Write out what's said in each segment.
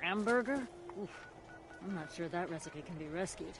hamburger? Oof. I'm not sure that recipe can be rescued.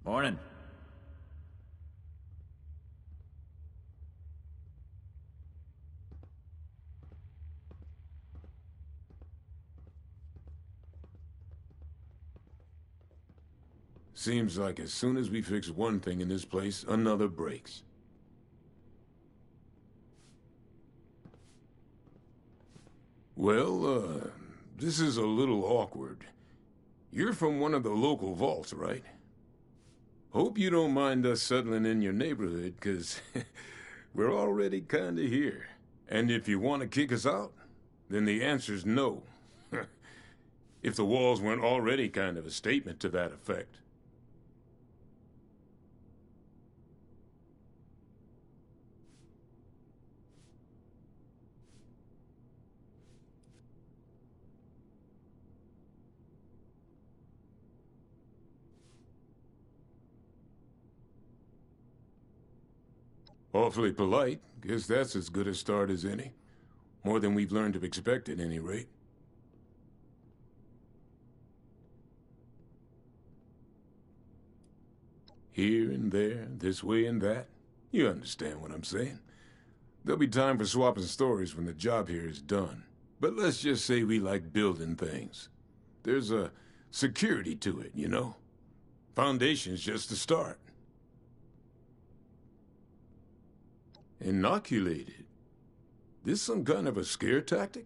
Morning. Seems like as soon as we fix one thing in this place, another breaks. Well, this is a little awkward. You're from one of the local vaults, right? Hope you don't mind us settling in your neighborhood, 'cause we're already kinda here. And if you want to kick us out, then the answer's no. If the walls weren't already kind of a statement to that effect. Awfully polite. Guess that's as good a start as any. More than we've learned to expect at any rate. Here and there, this way and that. You understand what I'm saying. There'll be time for swapping stories when the job here is done. But let's just say we like building things. There's a security to it, you know? Foundation's just the start. Inoculated? This some kind of a scare tactic?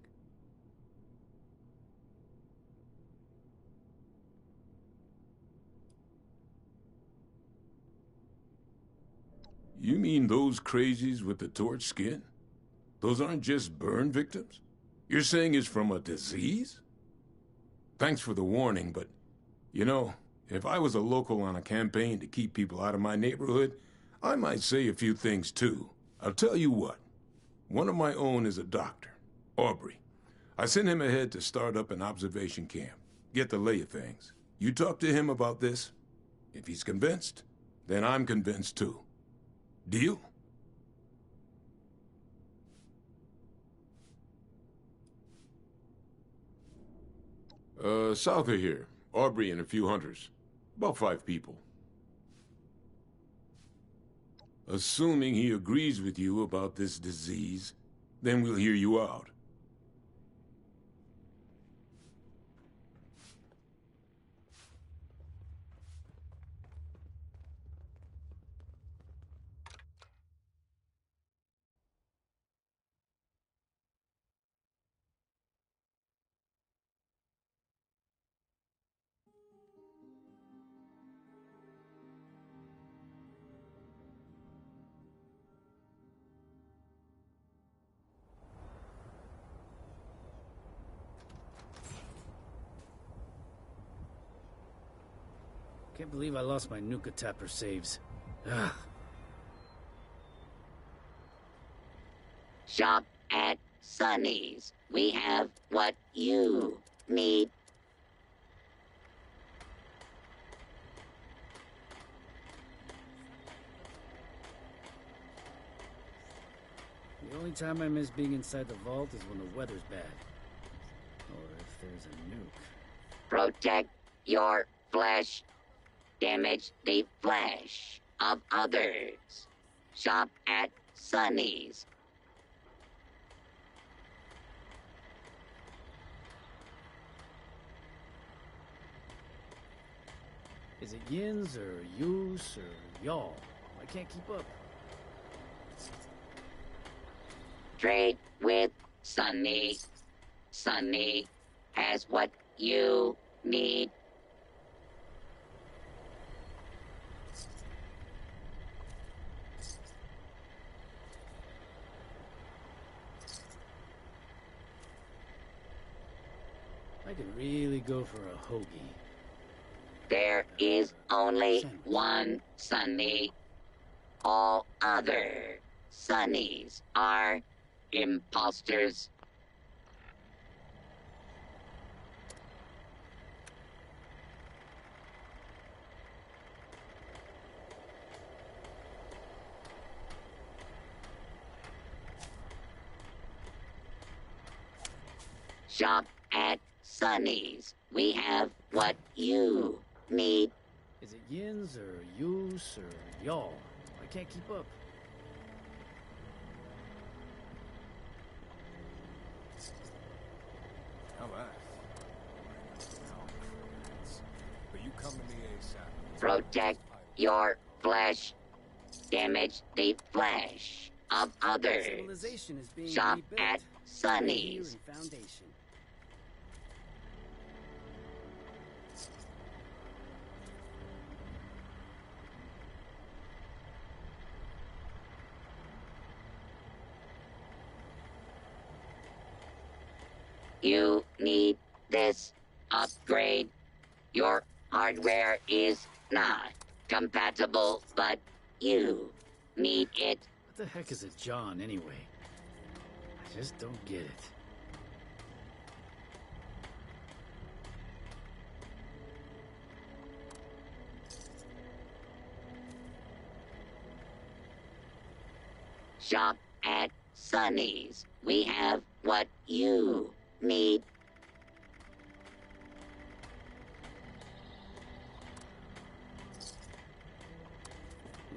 You mean those crazies with the torch skin? Those aren't just burn victims? You're saying it's from a disease? Thanks for the warning, but, you know, if I was a local on a campaign to keep people out of my neighborhood, I might say a few things too. I'll tell you what. One of my own is a doctor, Aubrey. I sent him ahead to start up an observation camp, get the lay of things. You talk to him about this. If he's convinced, then I'm convinced too. Deal? South of here. Aubrey and a few hunters. About 5 people. Assuming he agrees with you about this disease, then we'll hear you out. Can't believe I lost my Nuka Tapper saves. Ugh. Shop at Sonny's. We have what you need. The only time I miss being inside the vault is when the weather's bad. Or if there's a nuke. Protect your flesh. Damage the flesh of others. Shop at Sonny's. Is it yins or yous or y'all? I can't keep up. Trade with Sonny. Sonny has what you need. I could really go for a hoagie. There is only one Sonny. All other Sonnies are imposters. Shop at Sonny's. We have what you need. Is it yins or yous or y'all? I can't keep up. Alright. But you come to me ASAP. Protect your flesh. Damage the flesh of others. Civilization is being Shop rebuilt. at Sonny's. Here in Foundation. You need this upgrade. Your hardware is not compatible, but you need it. What the heck is a John anyway? I just don't get it. Shop at Sonny's. We have what you need.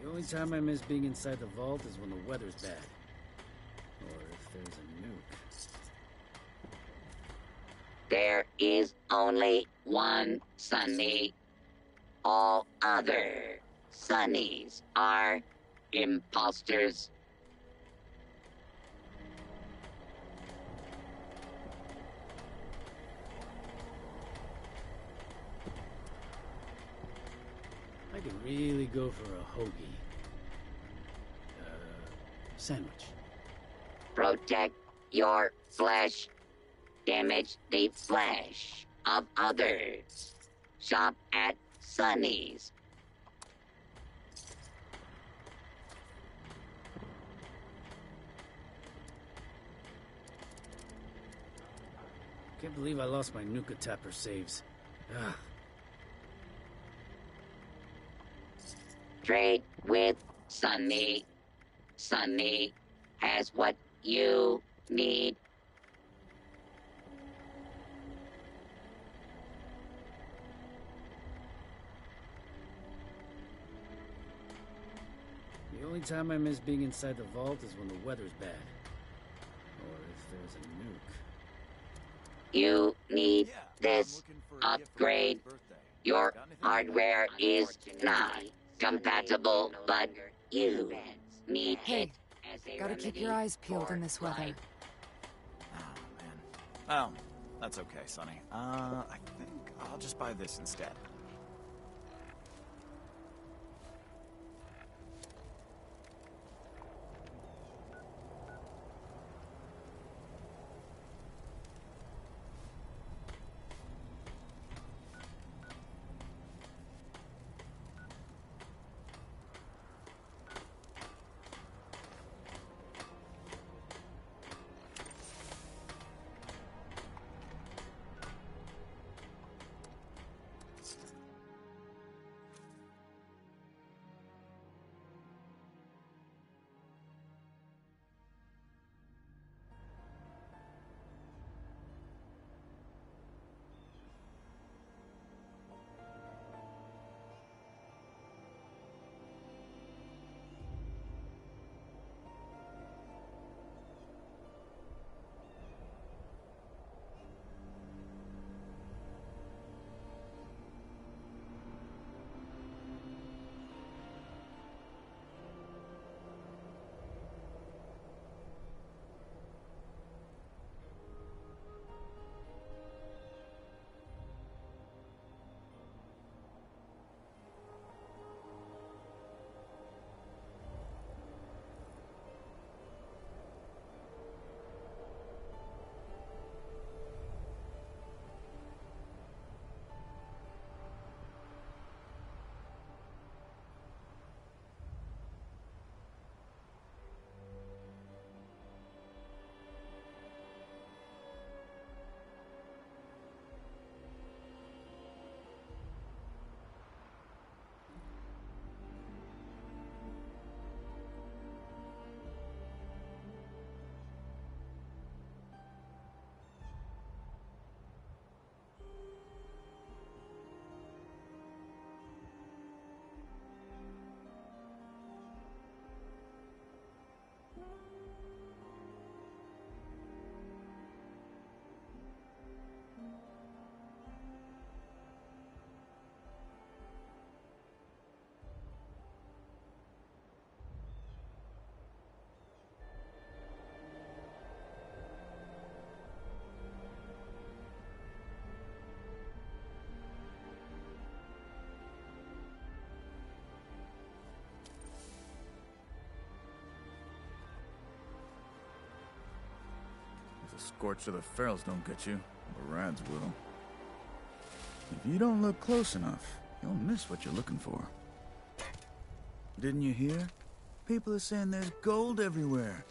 The only time I miss being inside the vault is when the weather's bad. Or if there's a nuke. There is only one Sonny. All other Sonnies are imposters. I could really go for a hoagie. Sandwich. Protect your flesh. Damage the flesh of others. Shop at Sonny's. Can't believe I lost my Nuka Tapper saves. Ugh. Trade with Sonny. Sonny has what you need. The only time I miss being inside the vault is when the weather's bad. Or if there's a nuke. You need this upgrade. Your hardware is not compatible, but you need it. As a Gotta keep your remedy eyes peeled for in this weather. life. Oh, man. Oh, that's okay, Sonny. I think I'll just buy this instead. The scorch of the ferals don't get you. The rads will. If you don't look close enough, you'll miss what you're looking for. Didn't you hear? People are saying there's gold everywhere.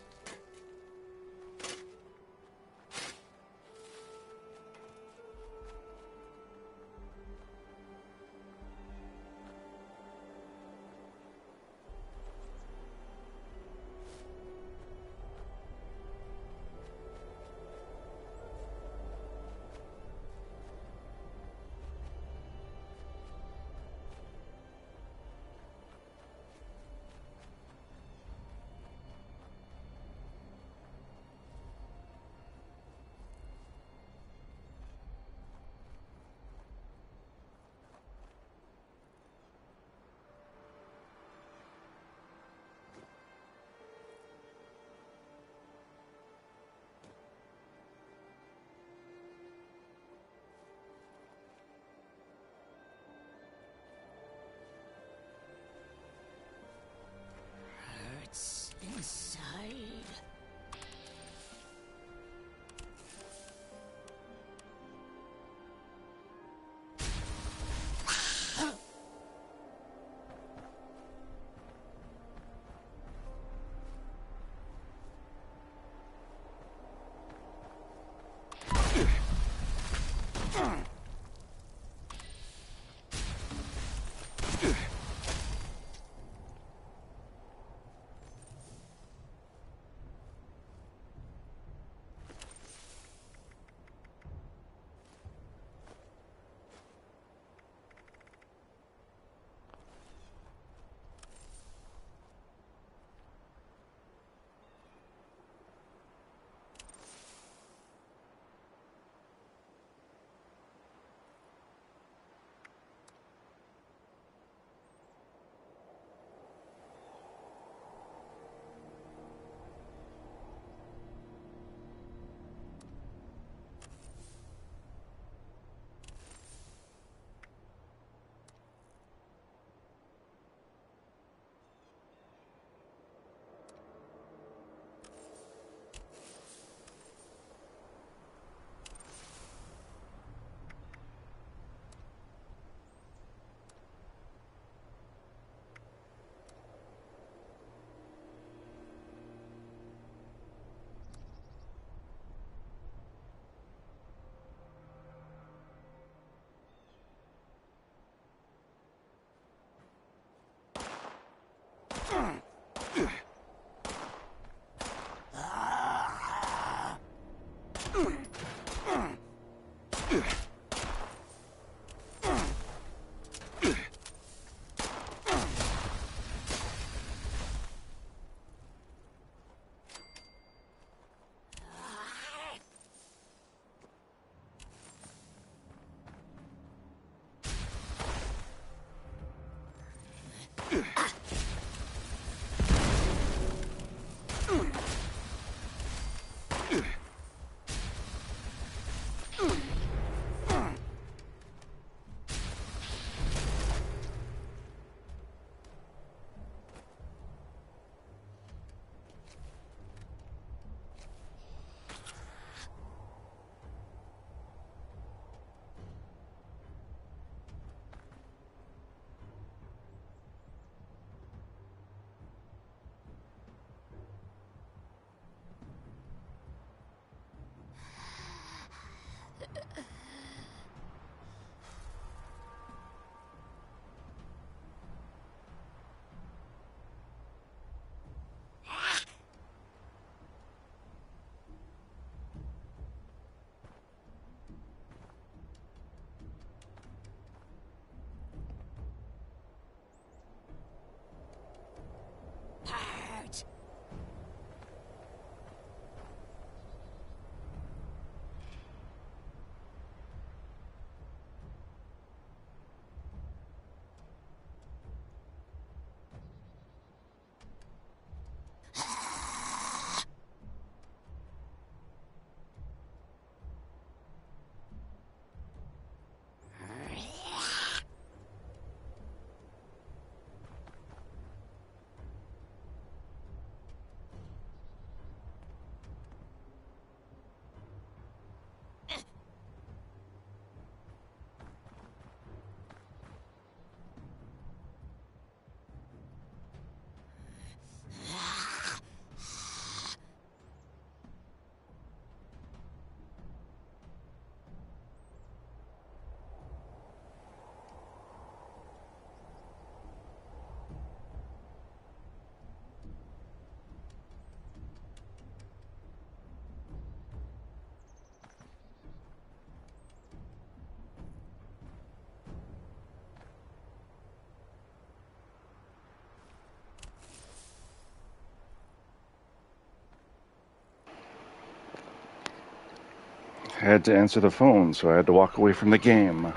had to answer the phone, so I had to walk away from the game.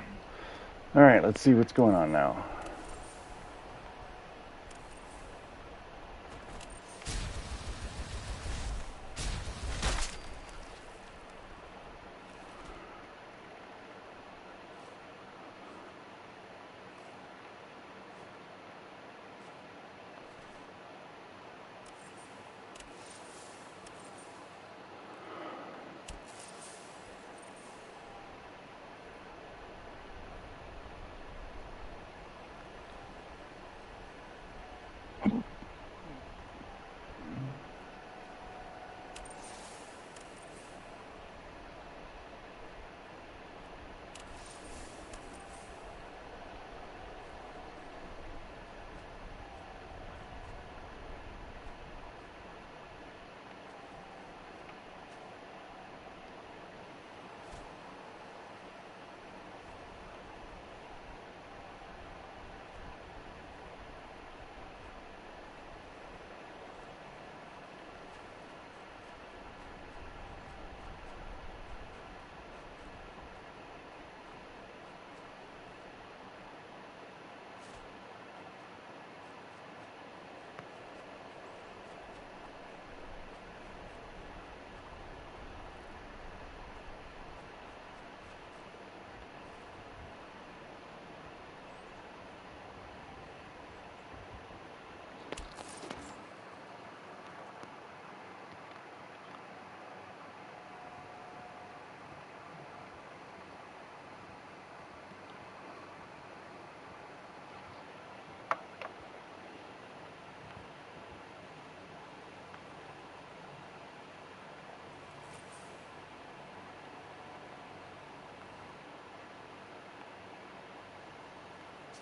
Alright, let's see what's going on now.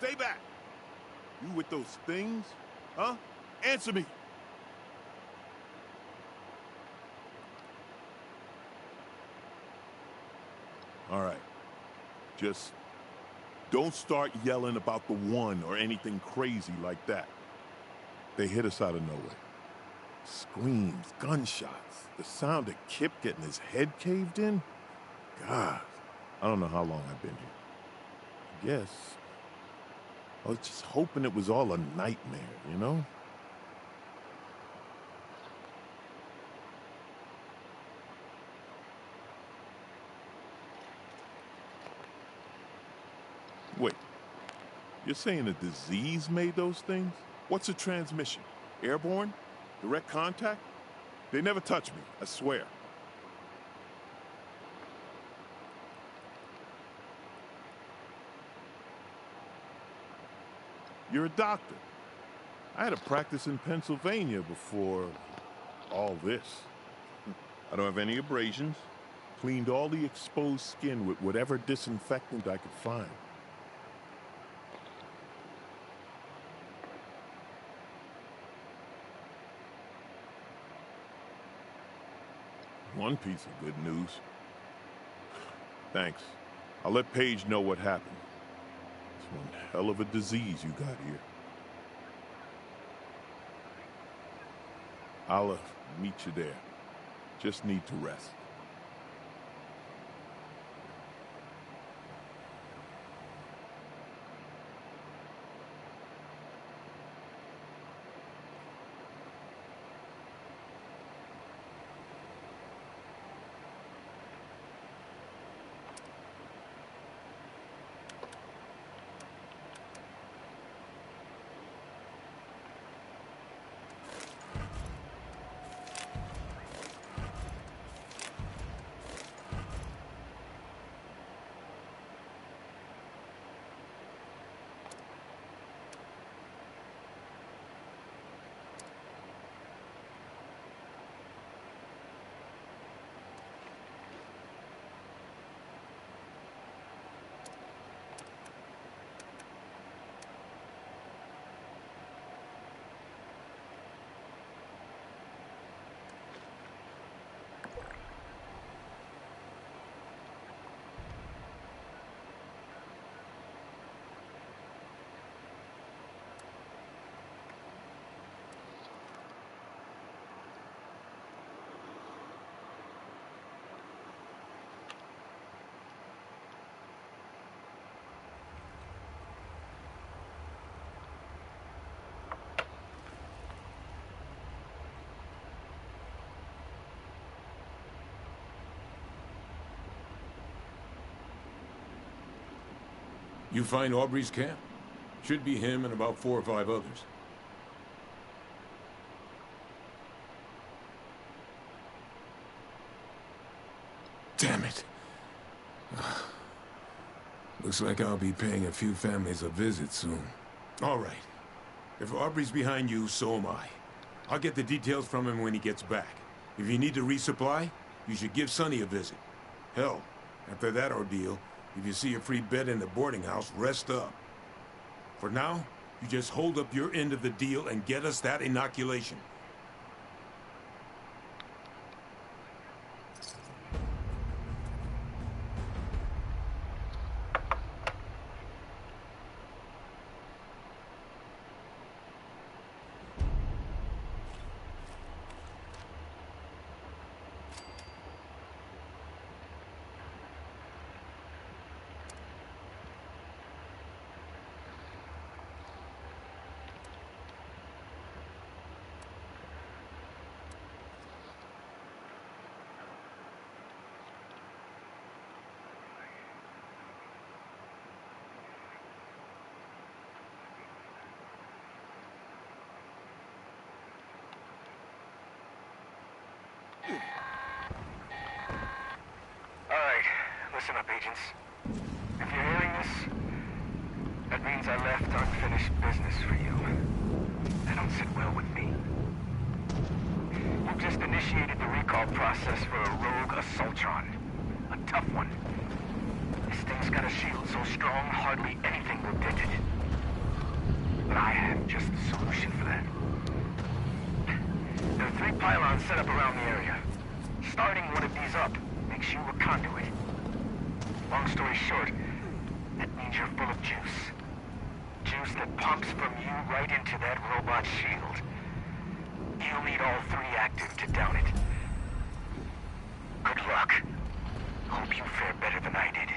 Stay back! You with those things? Huh? Answer me! All right. Just don't start yelling about the one or anything crazy like that. They hit us out of nowhere. Screams, gunshots, the sound of Kip getting his head caved in. God, I don't know how long I've been here. I guess I was just hoping it was all a nightmare, you know? Wait, you're saying a disease made those things? What's a transmission? Airborne? Direct contact? They never touch me, I swear. You're a doctor. I had a practice in Pennsylvania before all this. I don't have any abrasions. Cleaned all the exposed skin with whatever disinfectant I could find. One piece of good news. Thanks. I'll let Paige know what happened. It's one hell of a disease you got here. I'll meet you there. Just need to rest. You find Aubrey's camp? Should be him and about 4 or 5 others. Damn it. Looks like I'll be paying a few families a visit soon. All right. If Aubrey's behind you, so am I. I'll get the details from him when he gets back. If you need to resupply, you should give Sonny a visit. Hell, after that ordeal, if you see a free bed in the boarding house, rest up. For now, you just hold up your end of the deal and get us that inoculation. Alright, listen up, agents. If you're hearing this, that means I left unfinished business for you. That don't sit well with me. You've just initiated the recall process for a rogue Assaultron. A tough one. This thing's got a shield so strong, hardly anything will dent it. But I have just the solution for that. There are 3 pylons set up around the area. Starting one of these up makes you a conduit. Long story short, that means you're full of juice. Juice that pumps from you right into that robot shield. You'll need all 3 active to down it. Good luck. Hope you fare better than I did.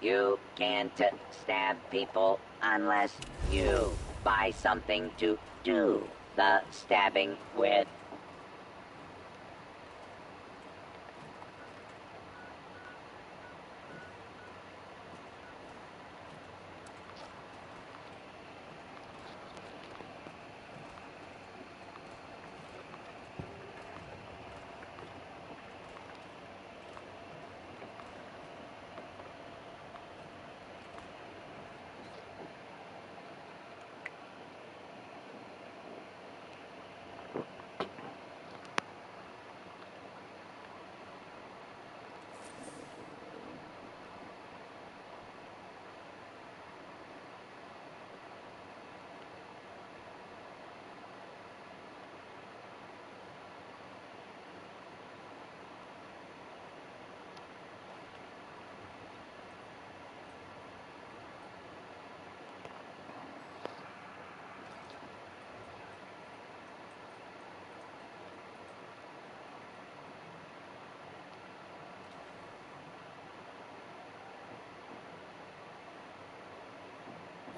You can't stab people unless you buy something to do the stabbing with.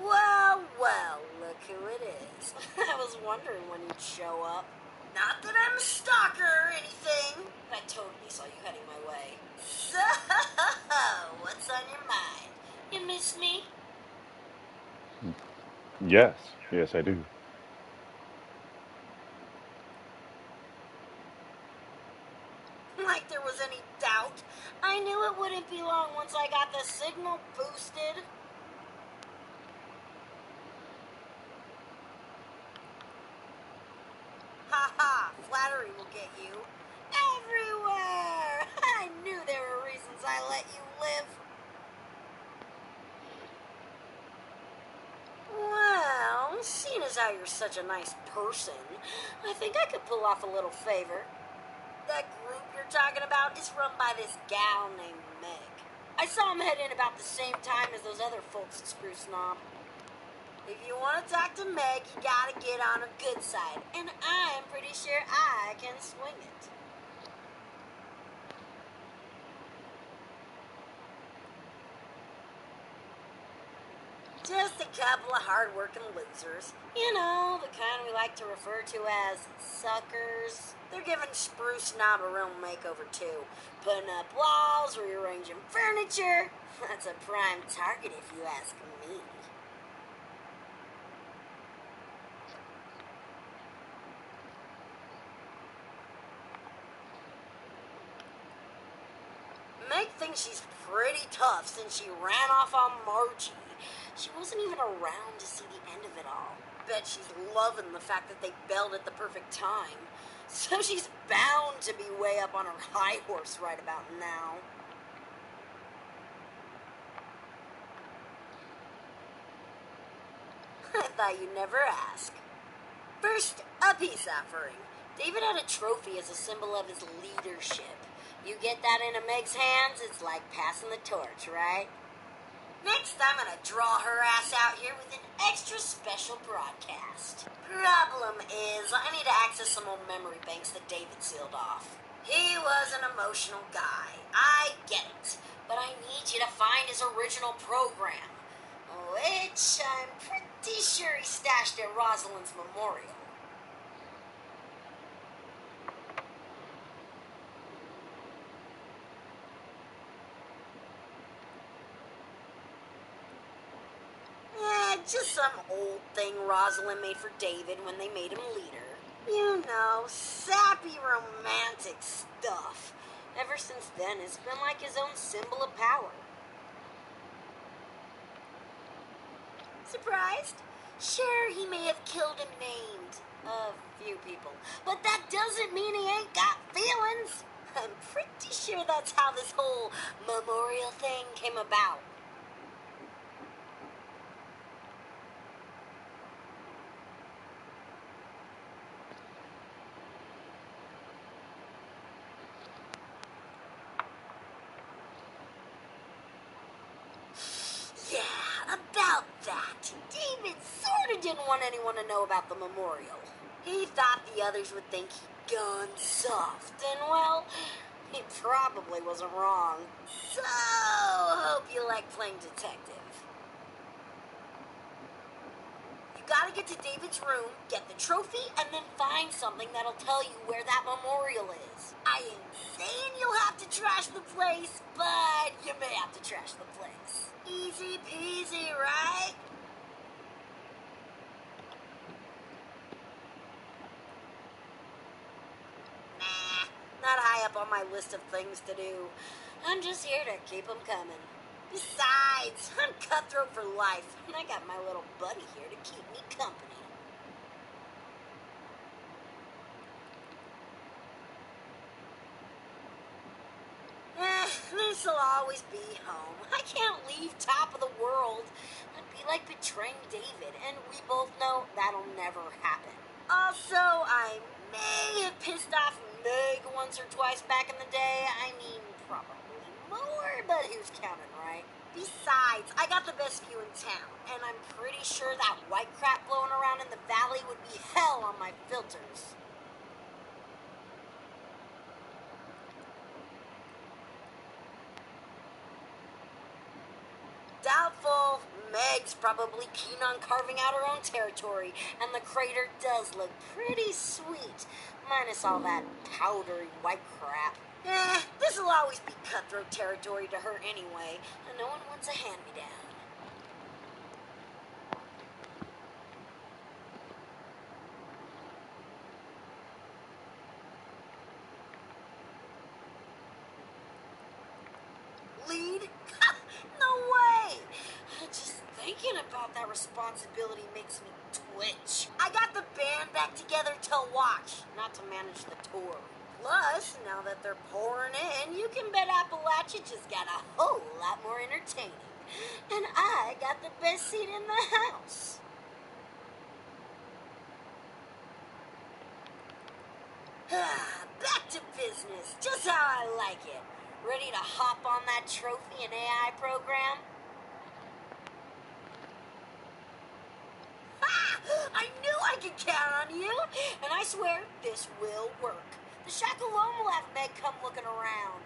Well, well, look who it is. I was wondering when you'd show up. Not that I'm a stalker or anything. I totally saw you heading my way. So, what's on your mind? You miss me? Yes. Yes, I do. Like there was any doubt. I knew it wouldn't be long once I got the signal boosted. Ha ha, flattery will get you. Everywhere! I knew there were reasons I let you live. Well, seeing as how you're such a nice person, I think I could pull off a little favor. That group you're talking about is run by this gal named Meg. I saw him head in about the same time as those other folks at Spruce Knob. If you want to talk to Meg, you gotta get on her good side, and I'm pretty sure I can swing it. Just a couple of hard-working losers. You know, the kind we like to refer to as suckers. They're giving Spruce Knob a real makeover, too. Putting up walls, rearranging furniture. That's a prime target if you ask me. Meg thinks she's pretty tough since she ran off on Margie. She wasn't even around to see the end of it all. Bet she's loving the fact that they bailed at the perfect time. So she's bound to be way up on her high horse right about now. I thought you'd never ask. First, a peace offering. David had a trophy as a symbol of his leadership. You get that into Meg's hands, it's like passing the torch, right? Next, I'm gonna draw her ass out here with an extra special broadcast. Problem is, I need to access some old memory banks that David sealed off. He was an emotional guy. I get it. But I need you to find his original program, which I'm pretty sure he stashed at Rosalind's memorial. Just some old thing Rosalind made for David when they made him leader. You know, sappy romantic stuff. Ever since then, it's been like his own symbol of power. Surprised? Sure, he may have killed and maimed a few people, but that doesn't mean he ain't got feelings. I'm pretty sure that's how this whole memorial thing came about. Yeah, about that. David sort of didn't want anyone to know about the memorial. He thought the others would think he'd gone soft, and well, He probably wasn't wrong. So, hope you like playing detective. You gotta get to David's room, get the trophy, and then find something that'll tell you where that memorial is. I ain't saying you'll have to trash the place, but you may have to trash the place. Easy peasy, right? Nah, not high up on my list of things to do. I'm just here to keep them coming. Besides, I'm cutthroat for life, and I got my little buddy here to keep me company. This'll always be home. I can't leave top of the world. That'd be like betraying David, and we both know that'll never happen. Also, I may have pissed off Meg once or twice back in the day. I mean, probably more, but who's counting, right? Besides, I got the best view in town, and I'm pretty sure that white crap blowing around in the valley would be hell on my filters. Doubtful. Meg's probably keen on carving out her own territory, and the crater does look pretty sweet, minus all that powdery white crap. This'll always be cutthroat territory to her anyway, and no one wants a hand-me-down. Lead? No way! Just thinking about that responsibility makes me twitch. I got the band back together to watch, not to manage the tour. Plus, now that they're pouring in, you can bet Appalachia just got a whole lot more entertaining. And I got the best seat in the house. Back to business, just how I like it. Ready to hop on that trophy and AI program? I knew I could count on you, and I swear this will work. The shack alone will have Meg come looking around.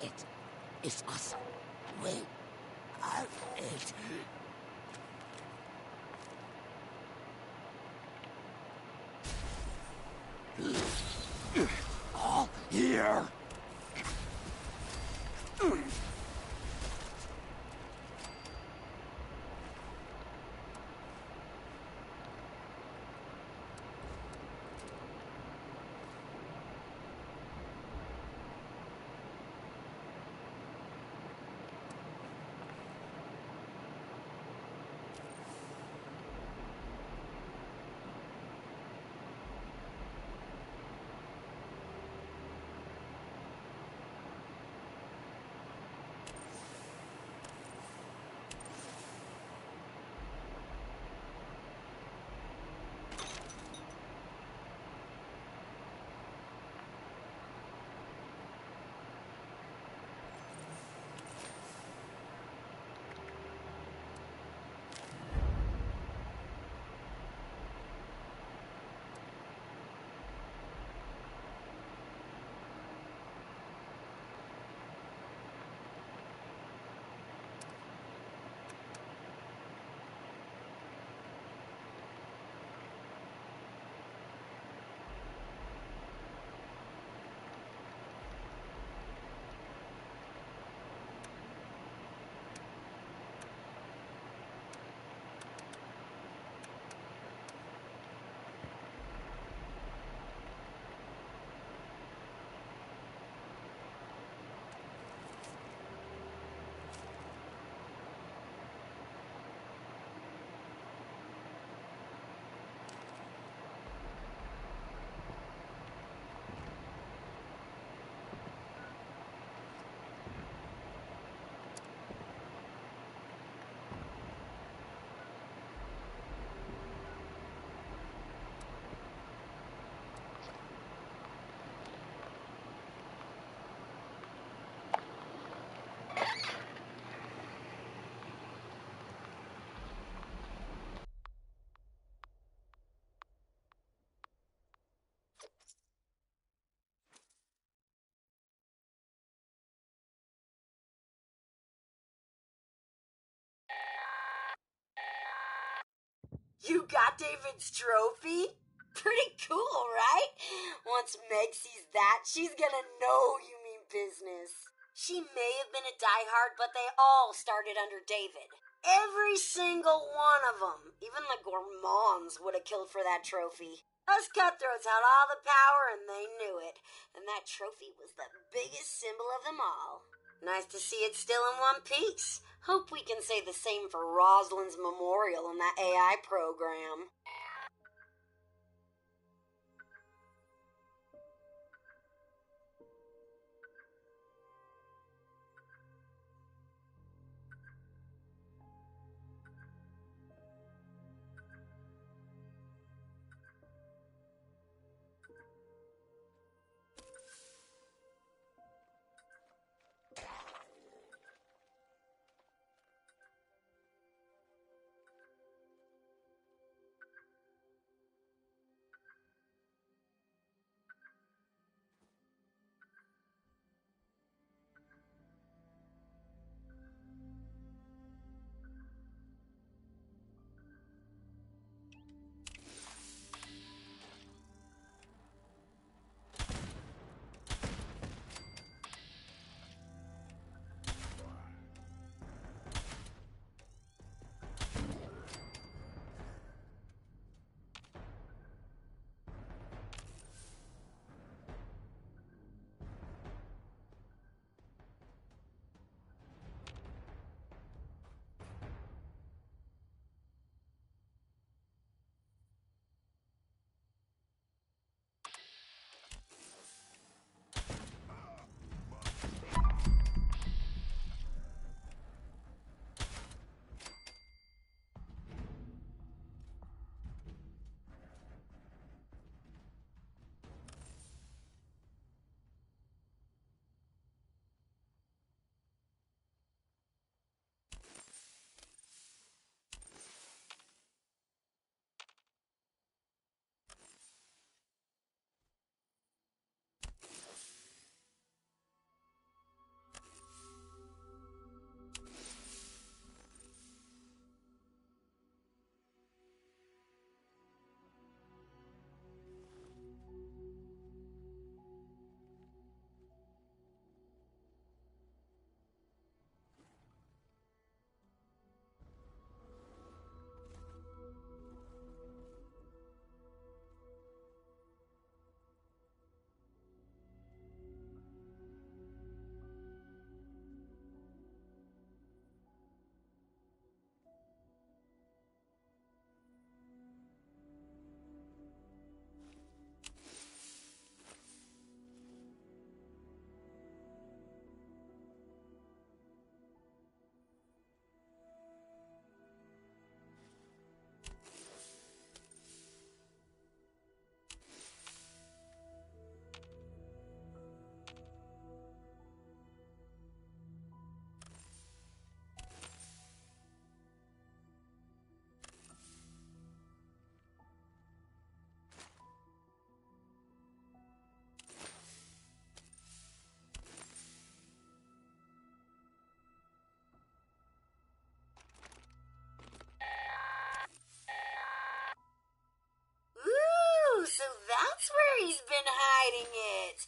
It is awesome. We are it. All here. You got David's trophy? Pretty cool, right? Once Meg sees that, she's gonna know you mean business. She may have been a diehard, but they all started under David. Every single one of them. Even the gourmands would have killed for that trophy. Us cutthroats had all the power and they knew it. And that trophy was the biggest symbol of them all. Nice to see it still in one piece. Hope we can say the same for Rosalind's memorial in that AI program. So that's where he's been hiding it.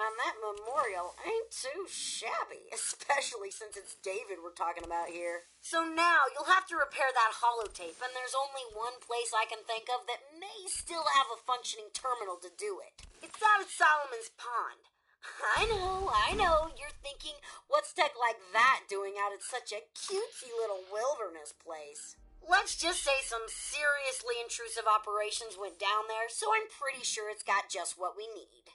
And that memorial ain't too shabby, especially since it's David we're talking about here. So now you'll have to repair that holotape, and there's only one place I can think of that may still have a functioning terminal to do it. It's out at Solomon's Pond. I know, you're thinking, what's tech like that doing out at such a cutesy little wilderness place? Let's just say some seriously intrusive operations went down there, so I'm pretty sure it's got just what we need.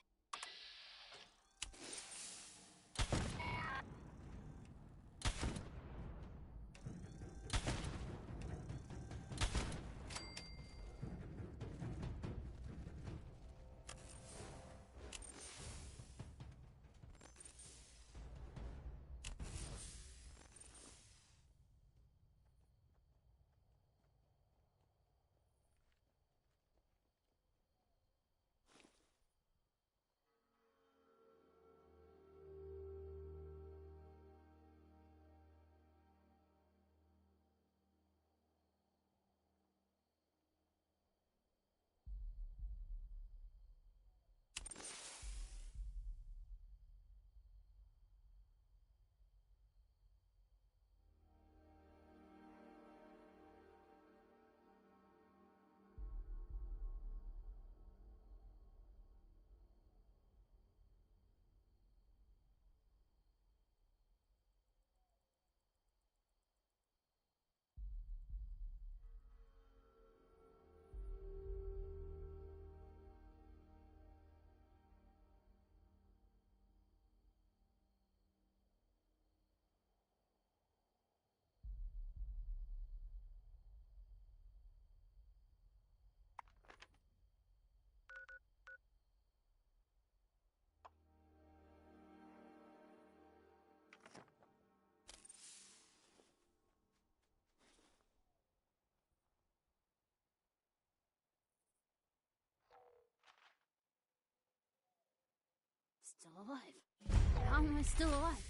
alive. How am I still alive?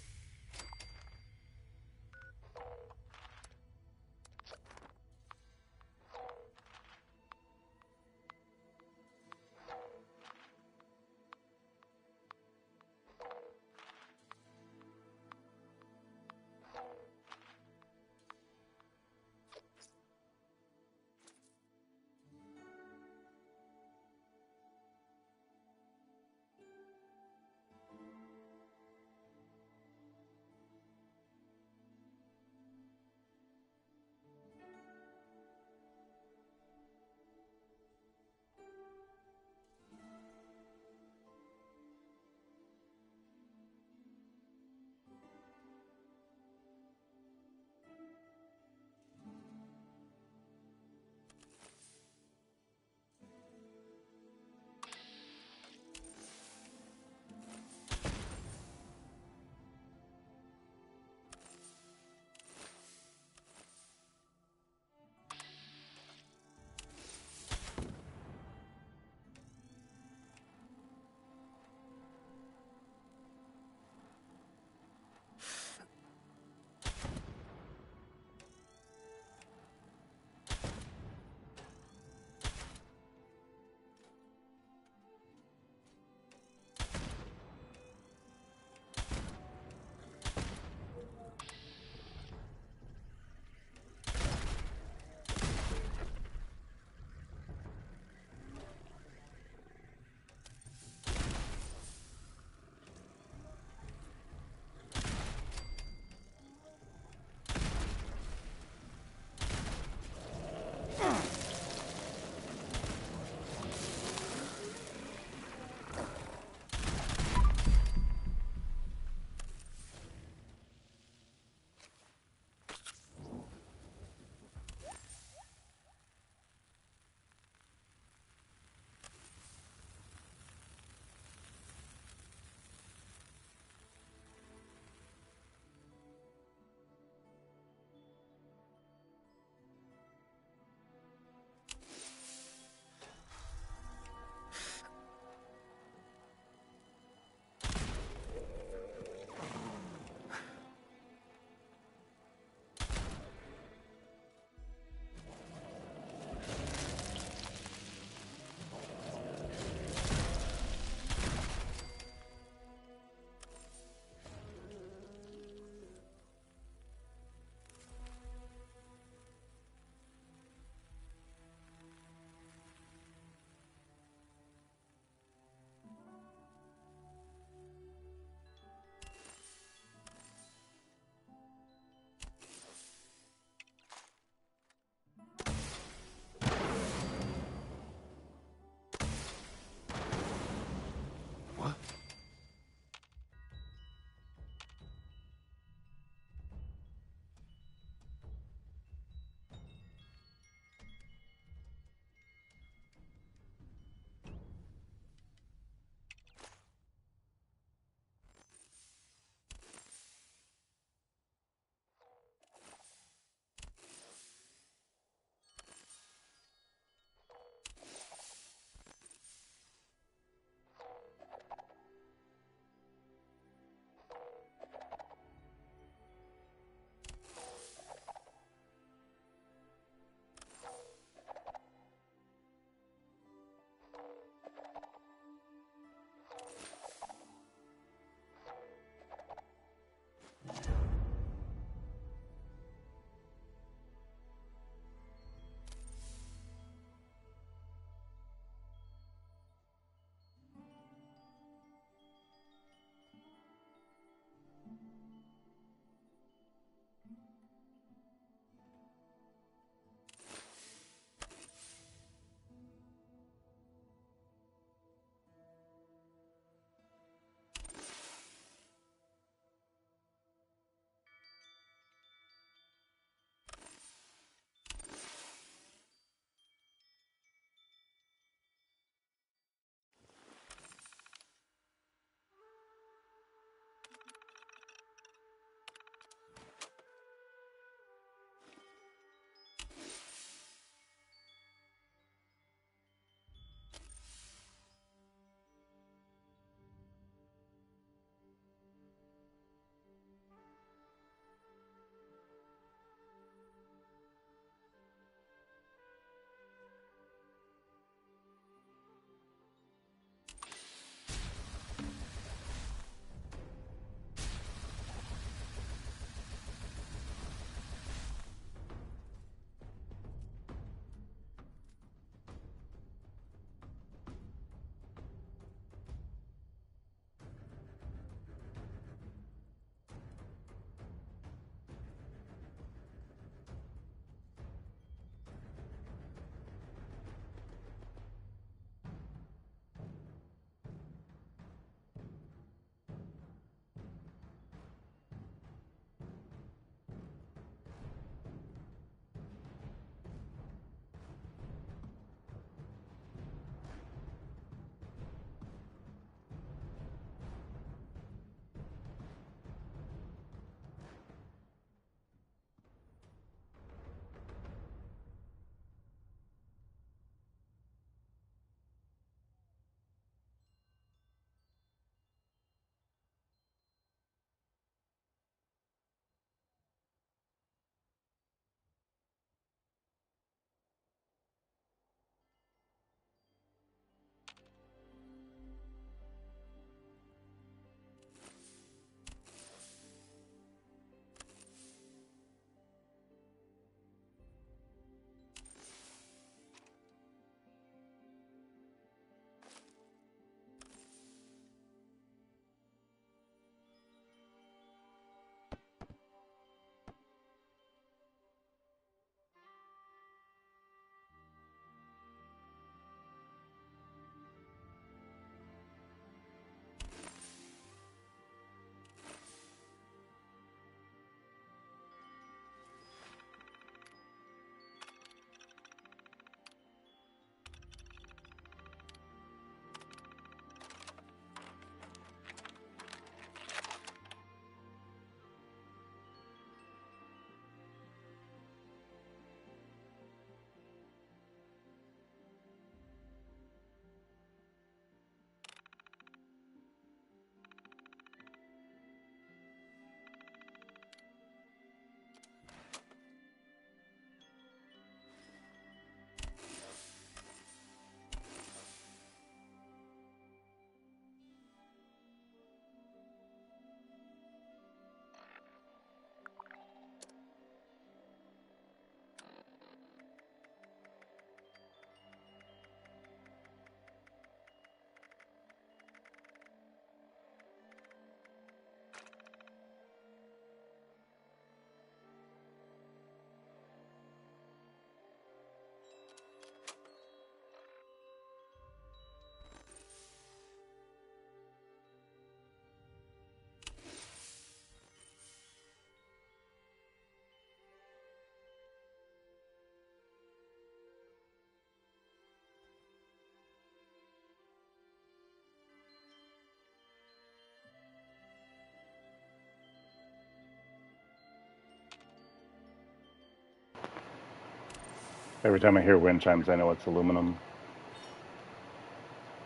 Every time I hear wind chimes, I know it's aluminum.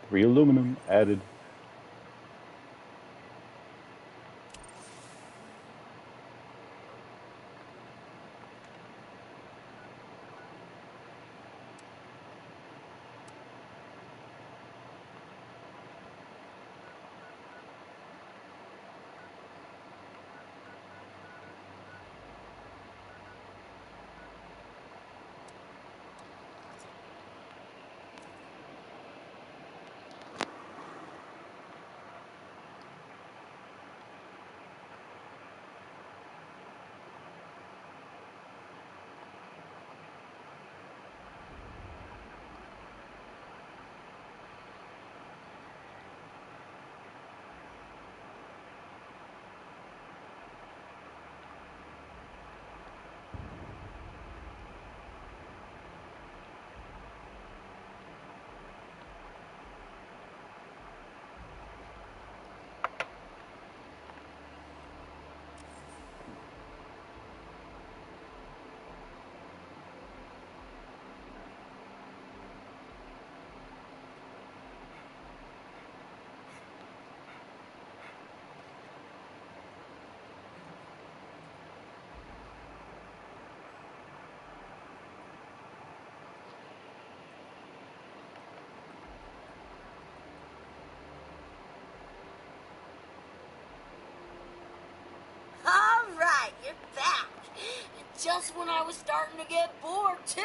3 aluminum added. All right, you're back. Just when I was starting to get bored, too.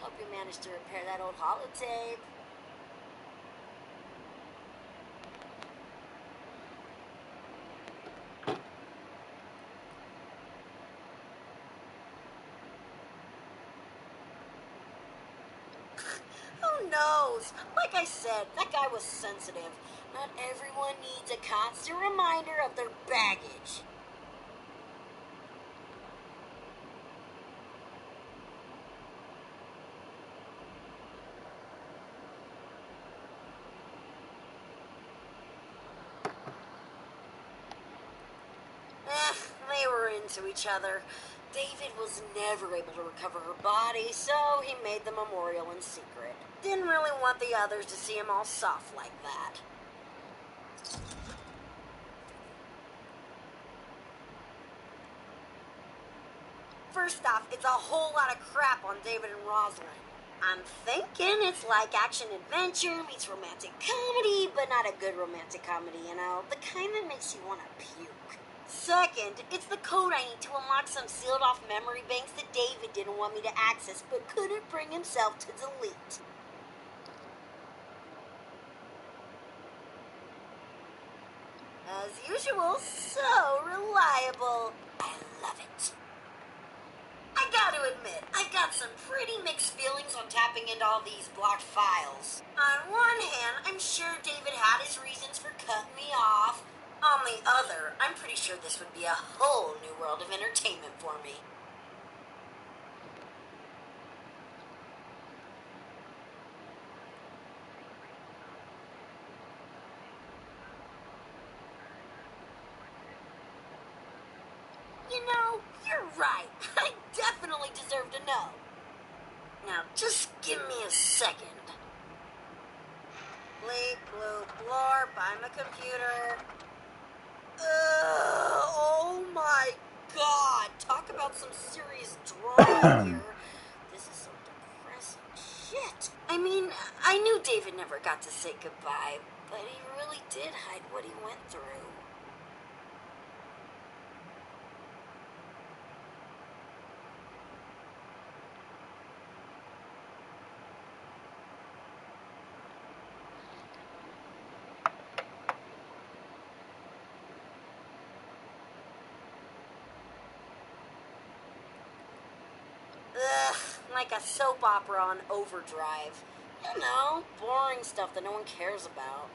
Hope you managed to repair that old holotape. Who knows? Like I said, that guy was sensitive. Not everyone needs a constant reminder of their baggage. They were into each other. David was never able to recover her body, so he made the memorial in secret. Didn't really want the others to see him all soft like that. First off, it's a whole lot of crap on David and Rosalind. I'm thinking it's like action-adventure meets romantic comedy, but not a good romantic comedy, you know? The kind that makes you want to puke. Second, it's the code I need to unlock some sealed-off memory banks that David didn't want me to access, but couldn't bring himself to delete. As usual, so reliable. I love it. I gotta admit, I've got some pretty mixed feelings on tapping into all these blocked files. On one hand, I'm sure David had his reasons for cutting me off. On the other, I'm pretty sure this would be a whole new world of entertainment for me. You know, you're right. I definitely deserve to know. Now, just give me a second. Bleep, bloop, blorp, I'm a computer. Oh my god! Talk about some serious drama here. This is some depressing shit. I mean, I knew David never got to say goodbye, but he really did hide what he went through. Ugh, like a soap opera on overdrive. You know, boring stuff that no one cares about.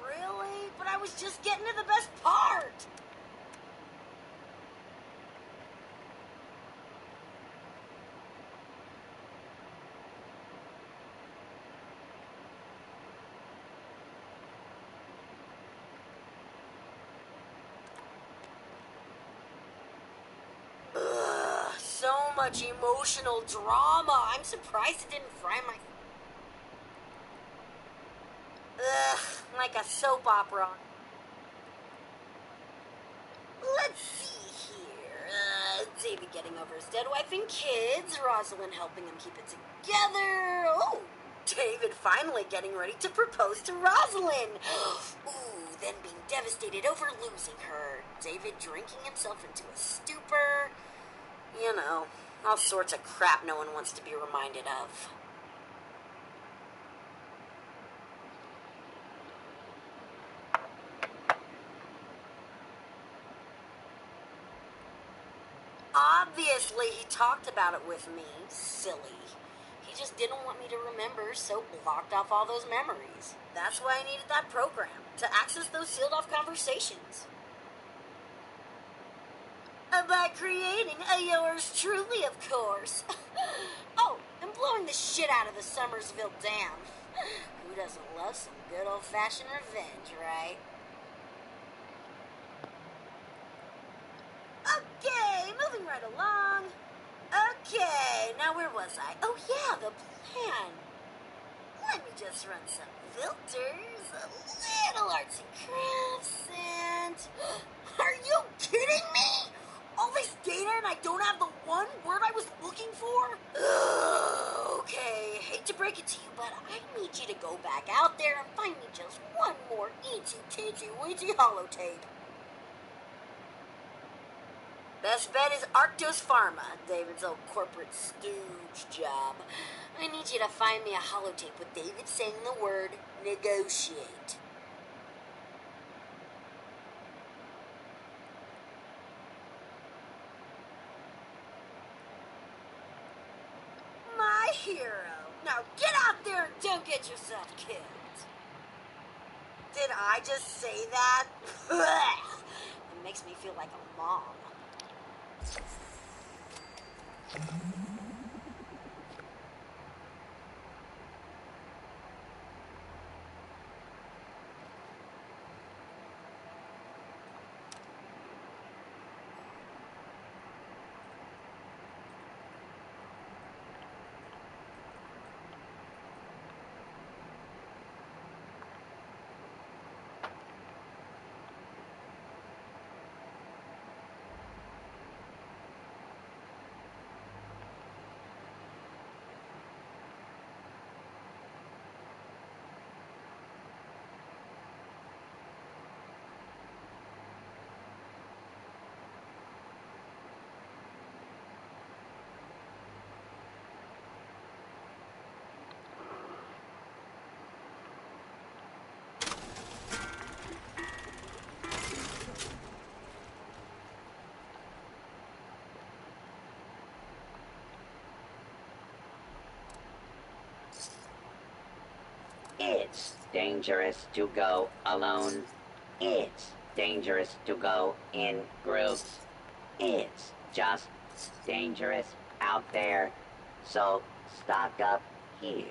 Really? But I was just getting to the best part! much emotional drama. I'm surprised it didn't fry my... Ugh, like a soap opera. Let's see here. David getting over his dead wife and kids. Rosalind helping him keep it together. Oh, David finally getting ready to propose to Rosalind. Ooh, then being devastated over losing her. David drinking himself into a stupor. You know, all sorts of crap no one wants to be reminded of. Obviously, he talked about it with me. Silly. He just didn't want me to remember, so blocked off all those memories. That's why I needed that program, to access those sealed-off conversations. By creating a yours truly, of course. Oh, and blowing the shit out of the Summersville Dam. Who doesn't love some good old-fashioned revenge, right? Okay, moving right along. Okay, now where was I? Oh yeah, the plan. Let me just run some filters, a little arts and crafts, and... Are you kidding me? All this data and I don't have the one word I was looking for? Ugh, okay, hate to break it to you, but I need you to go back out there and find me just one more itsy-titsy-weetsy holotape. Best bet is Arctos Pharma, David's old corporate stooge job. I need you to find me a holotape with David saying the word negotiate. My hero. Now get out there and don't get yourself killed. Did I just say that? It makes me feel like a mom. It's dangerous to go alone. It's dangerous to go in groups. It's just dangerous out there. So stock up here.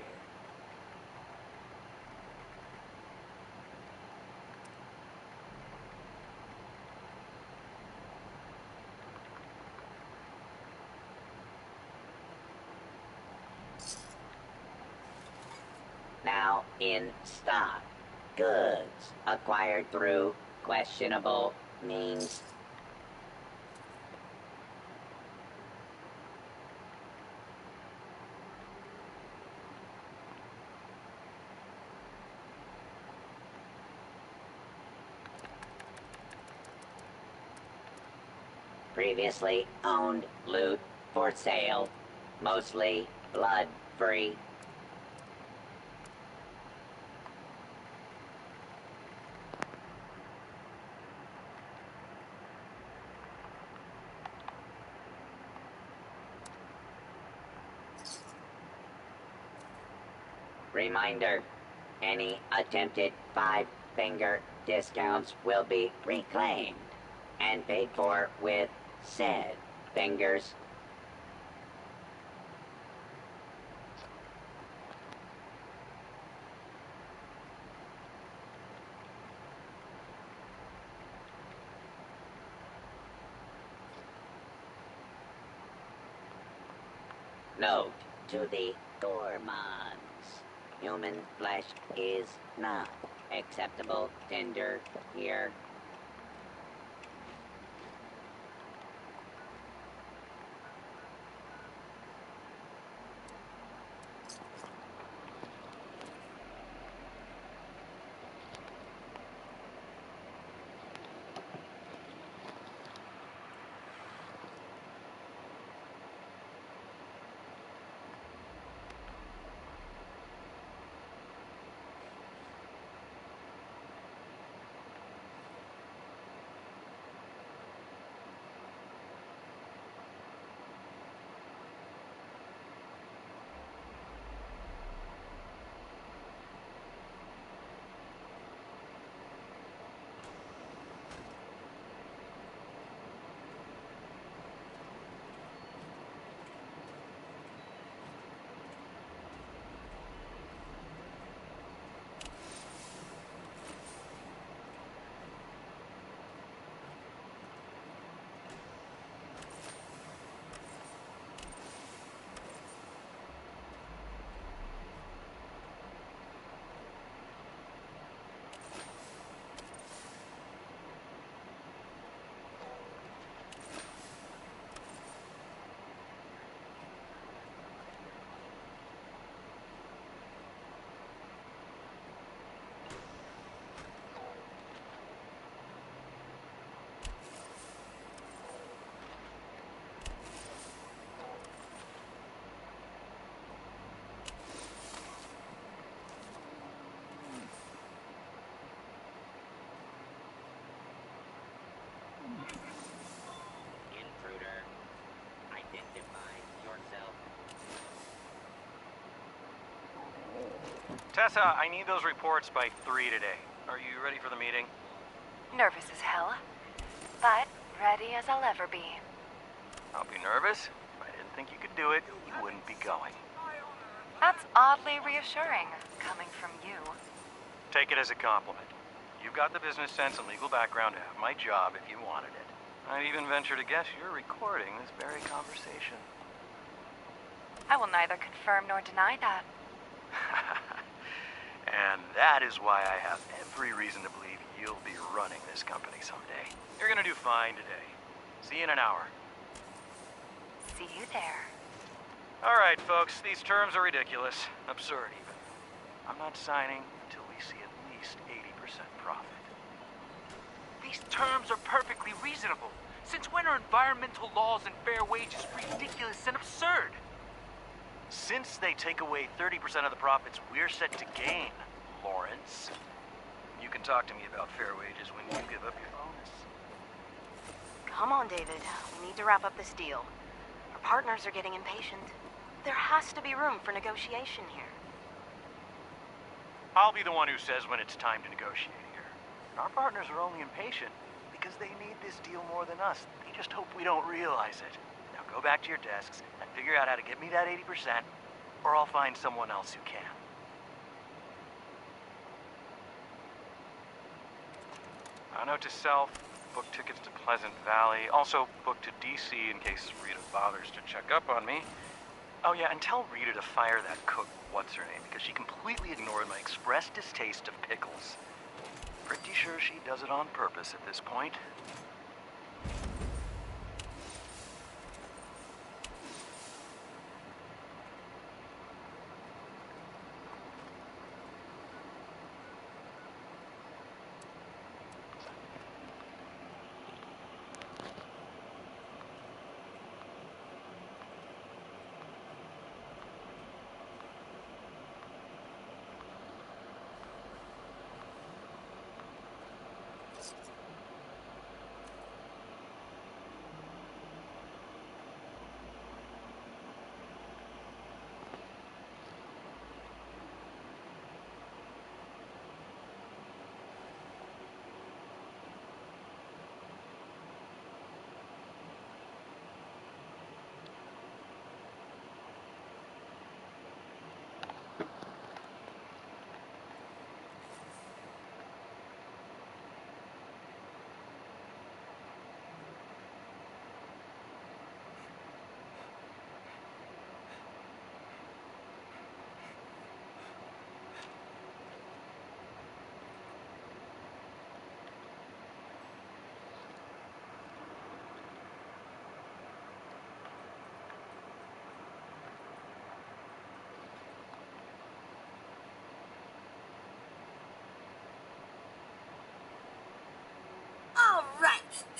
Now in stock. Goods acquired through questionable means. Previously owned loot for sale. Mostly blood-free. Reminder, any attempted five-finger discounts will be reclaimed and paid for with said fingers. Note to the gourmands. Human flesh is not acceptable tinder here. Intruder, identify yourself. Tessa, I need those reports by 3 today. Are you ready for the meeting? Nervous as hell, but ready as I'll ever be. I'll be nervous. If I didn't think you could do it, you wouldn't be going. That's oddly reassuring, coming from you. Take it as a compliment. You've got the business sense and legal background to have my job if you wanted it. I'd even venture to guess you're recording this very conversation. I will neither confirm nor deny that. And that is why I have every reason to believe you'll be running this company someday. You're gonna do fine today. See you in an hour. See you there. All right, folks, these terms are ridiculous. Absurd, even. I'm not signing until we see at least 80% profit. These terms are perfectly reasonable. Since when are environmental laws and fair wages ridiculous and absurd? Since they take away 30% of the profits we're set to gain, Lawrence. You can talk to me about fair wages when you give up your bonus. Come on, David. We need to wrap up this deal. Our partners are getting impatient. There has to be room for negotiation here. I'll be the one who says when it's time to negotiate here. Our partners are only impatient because they need this deal more than us. They just hope we don't realize it. Now go back to your desks and figure out how to get me that 80%, or I'll find someone else who can. Note to self, book tickets to Pleasant Valley. Also book to DC in case Rita bothers to check up on me. Oh yeah, and tell Rita to fire that cook, what's her name, because she completely ignored my express distaste of pickles. Pretty sure she does it on purpose at this point.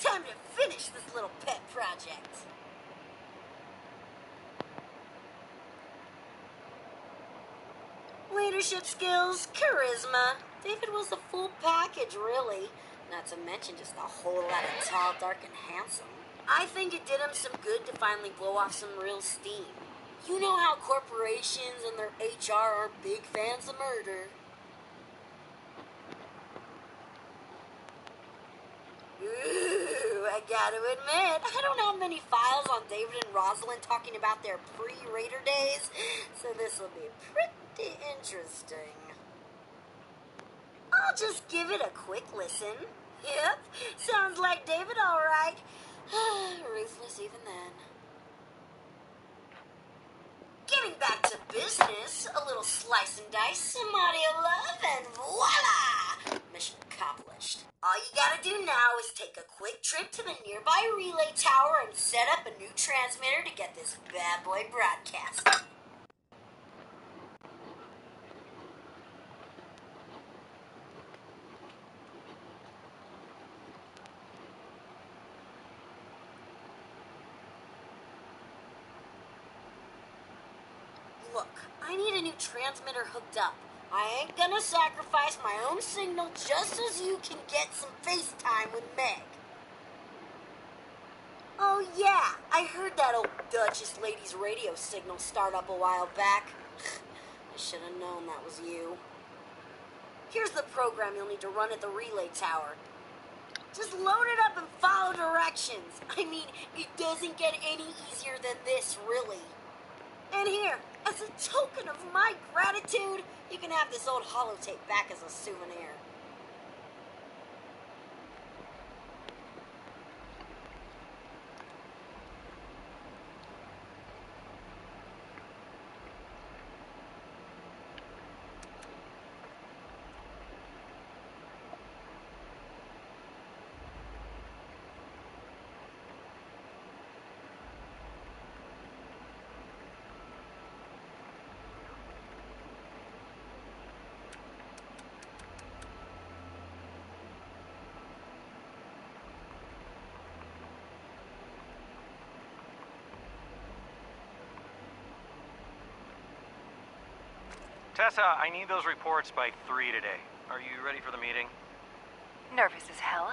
Time to finish this little pet project. Leadership skills, charisma. David was the full package, really. Not to mention just a whole lot of tall, dark, and handsome. I think it did him some good to finally blow off some real steam. You know how corporations and their HR are big fans of murder. Ooh, I gotta admit, I don't have many files on David and Rosalind talking about their pre-Raider days, so this will be pretty interesting. I'll just give it a quick listen. Yep, sounds like David all right. Ruthless even then. Getting back to business, a little slice and dice, some audio love, and voila! Mission accomplished. All you gotta do now is take a quick trip to the nearby relay tower and set up a new transmitter to get this bad boy broadcast. Look, I need a new transmitter hooked up. I ain't gonna sacrifice my own signal just as you can get some FaceTime with Meg. Oh yeah, I heard that old Duchess lady's radio signal start up a while back. I should have known that was you. Here's the program you'll need to run at the relay tower. Just load it up and follow directions. I mean, it doesn't get any easier than this, really. And here, as a token of my gratitude, you can have this old holotape back as a souvenir. Tessa, I need those reports by 3 today. Are you ready for the meeting? Nervous as hell,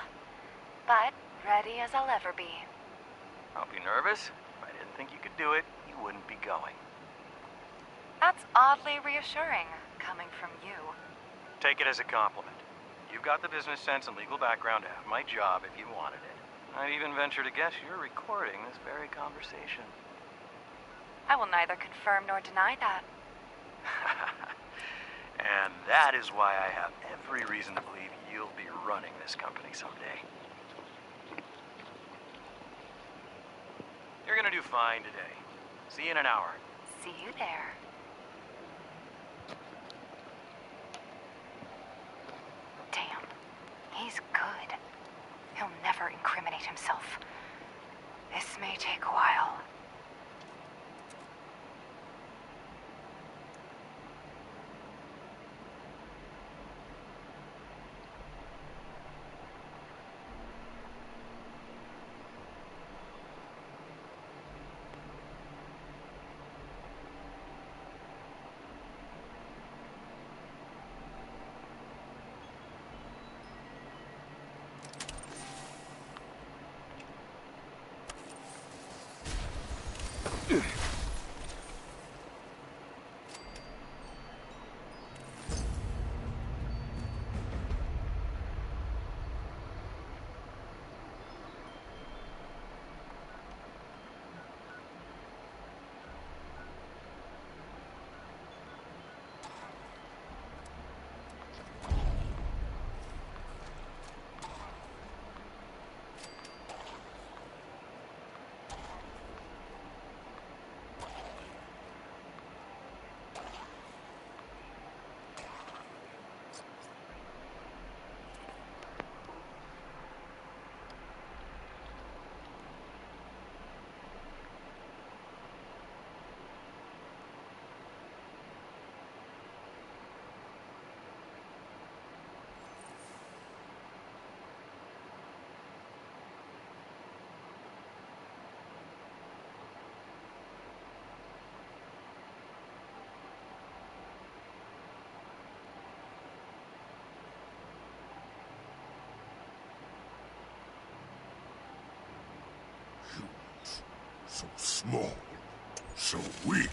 but ready as I'll ever be. I'll be nervous. If I didn't think you could do it, you wouldn't be going. That's oddly reassuring, coming from you. Take it as a compliment. You've got the business sense and legal background to have my job if you wanted it. I'd even venture to guess you're recording this very conversation. I will neither confirm nor deny that. And that is why I have every reason to believe you'll be running this company someday. You're gonna do fine today. See you in an hour. See you there. Damn, he's good. He'll never incriminate himself. This may take a while. So small. So weak.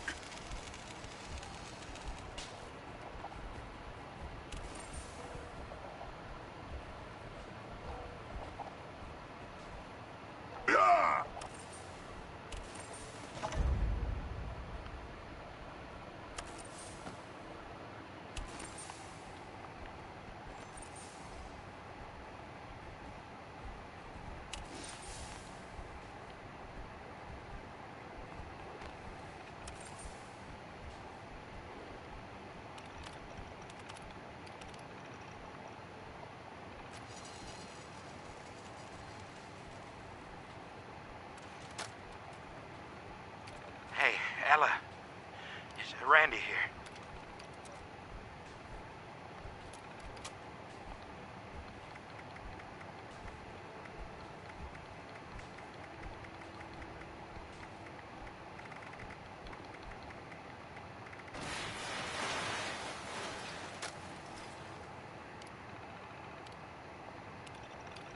Ah! Hey, Ella. It's Randy here.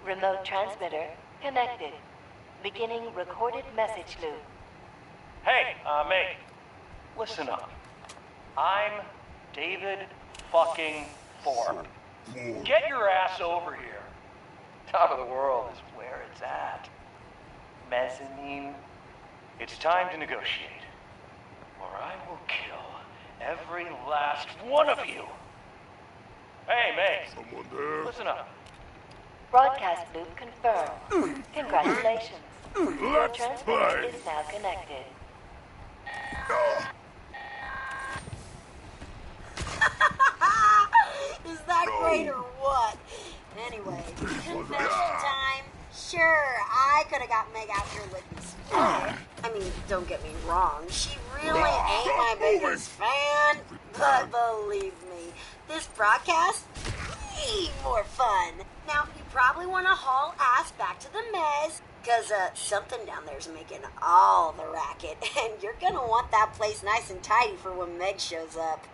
Remote transmitter connected. Beginning recorded message loop. Hey, Meg. Listen up. I'm David fucking Forbes. Get your ass over here. Top of the world is where it's at. Mezzanine. It's time to negotiate. Or I will kill every last one of you. Hey, Meg. Someone there? Listen up. Broadcast loop confirmed. Congratulations. Your Let's transmitter play. is now connected. Is that great or what? Anyway, confession time. Sure, I could have got Meg out here looking stupid. I mean, don't get me wrong, she really ain't my biggest fan. But believe me, this broadcast, way more fun. Now, you probably want to haul ass back to the mez, because something down there's making all the racket, and you're going to want that place nice and tidy for when Meg shows up.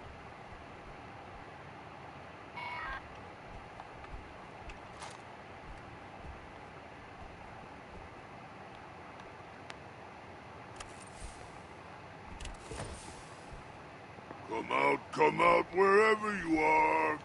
Come out, wherever you are.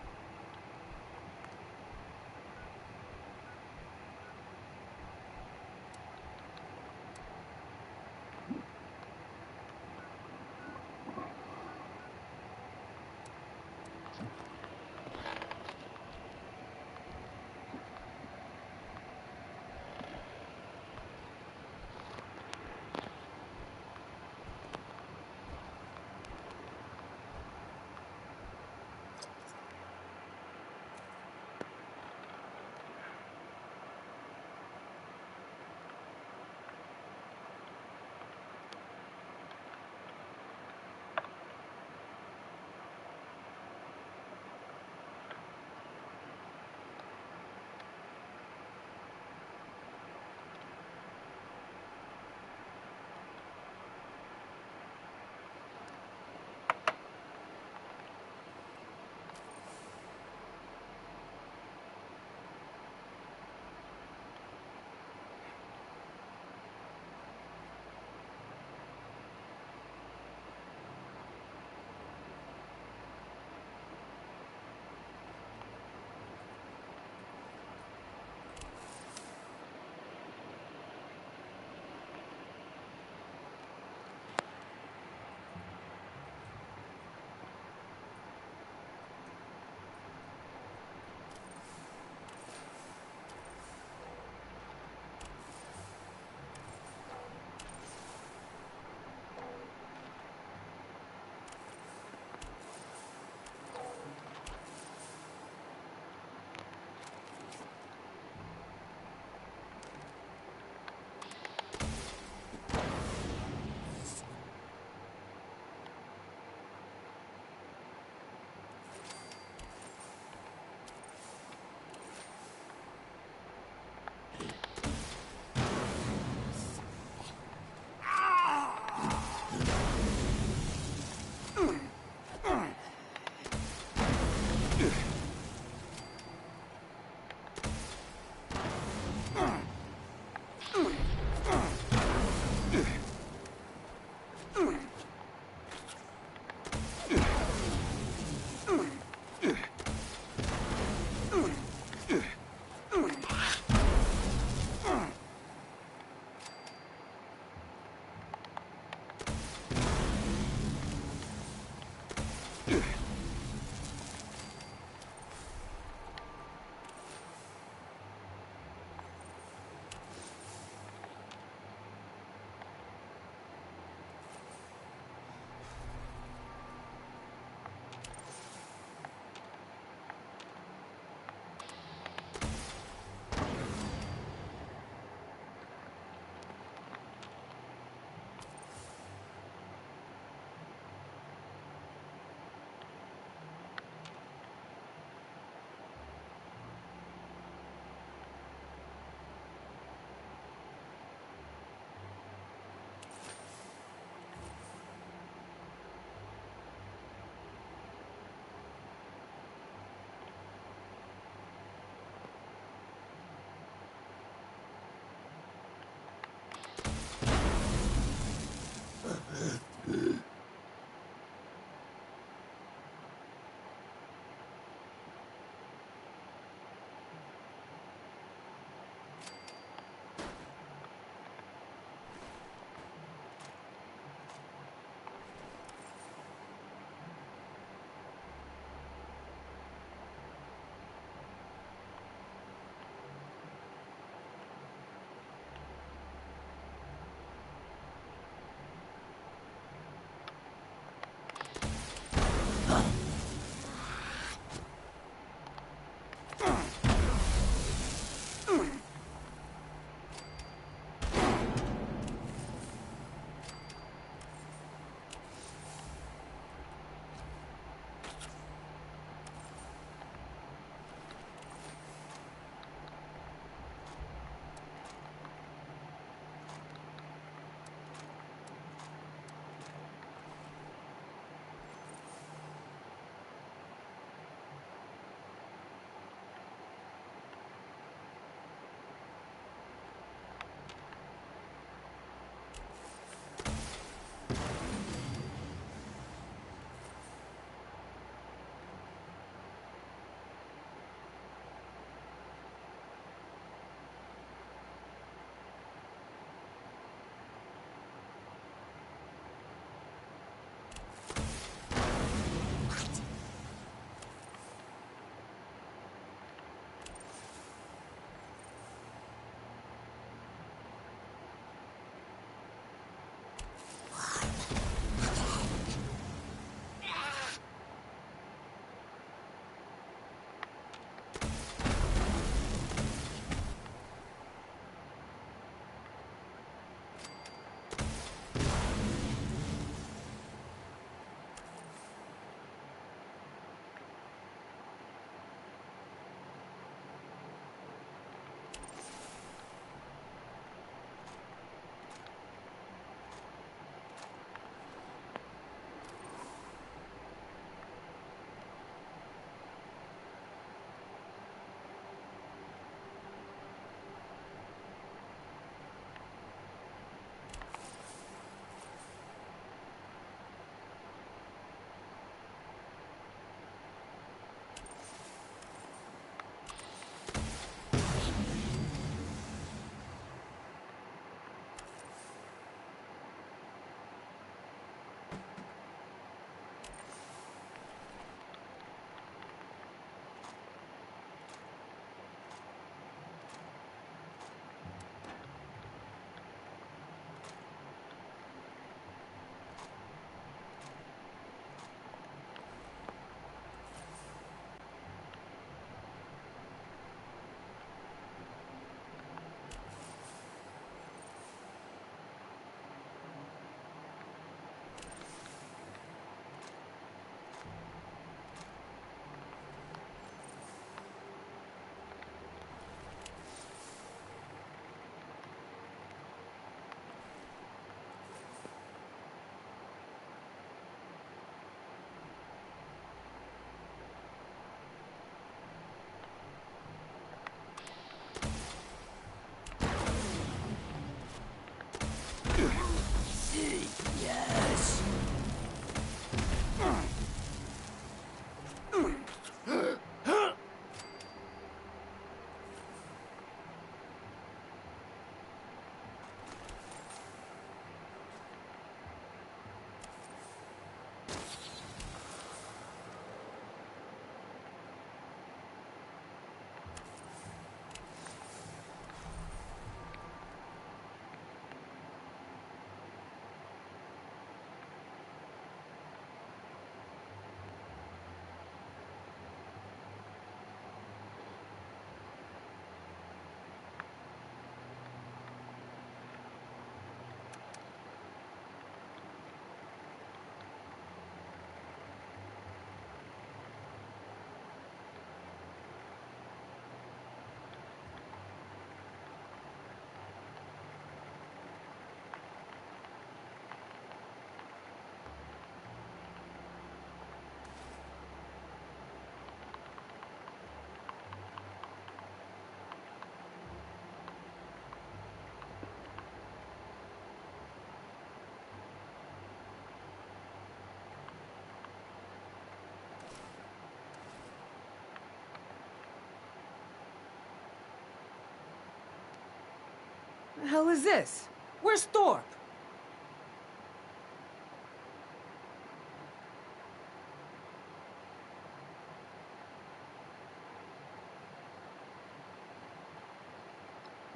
The hell is this? Where's Thorpe?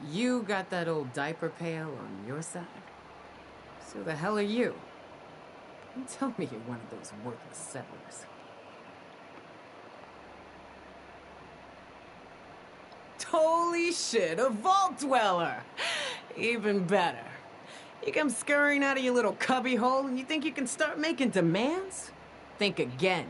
You got that old diaper pail on your side? So the hell are you? Don't tell me you're one of those worthless settlers. Holy shit, a vault dweller! Even better. You come scurrying out of your little cubby hole and you think you can start making demands? Think again.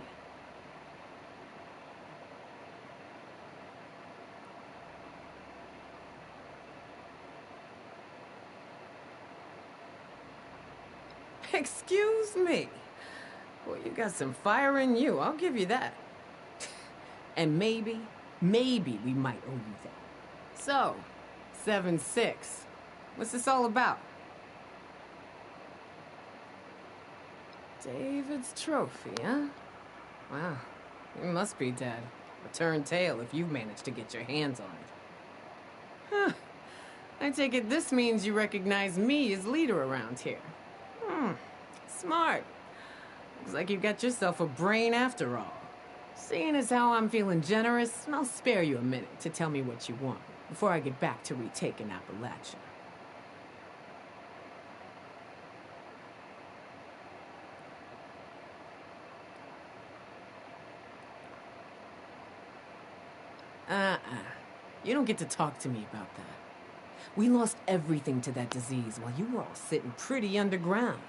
Excuse me. Well, you got some fire in you, I'll give you that. And maybe we might owe you that. So, 7-6. What's this all about? David's trophy, huh? Wow, you must be dead. Return tail if you've managed to get your hands on it. Huh. I take it this means you recognize me as leader around here. Smart. Looks like you got yourself a brain after all. Seeing as how I'm feeling generous, I'll spare you a minute to tell me what you want before I get back to retaking Appalachia. You don't get to talk to me about that. We lost everything to that disease while you were all sitting pretty underground.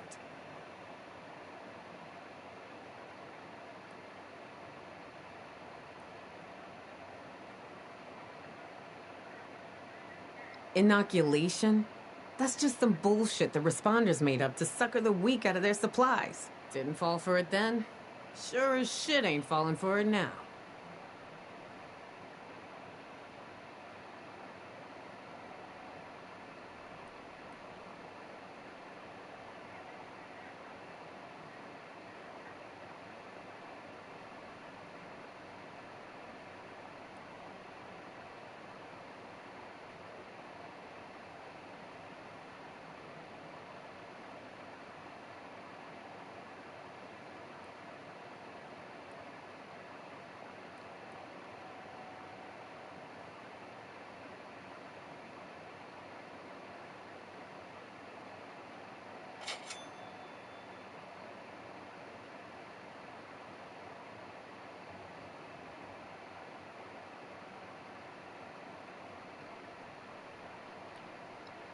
Inoculation? That's just some bullshit the responders made up to sucker the weak out of their supplies. Didn't fall for it then? Sure as shit ain't falling for it now.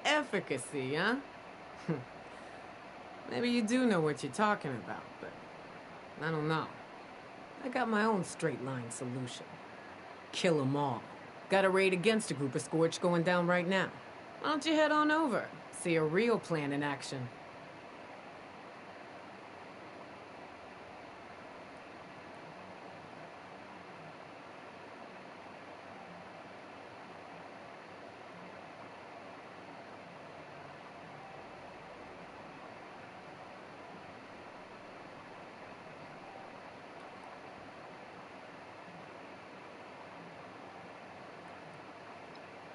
Efficacy, huh? Maybe you do know what you're talking about, but I don't know. I got my own straight-line solution. Kill 'em all. Got a raid against a group of Scorch going down right now. Why don't you head on over? See a real plan in action.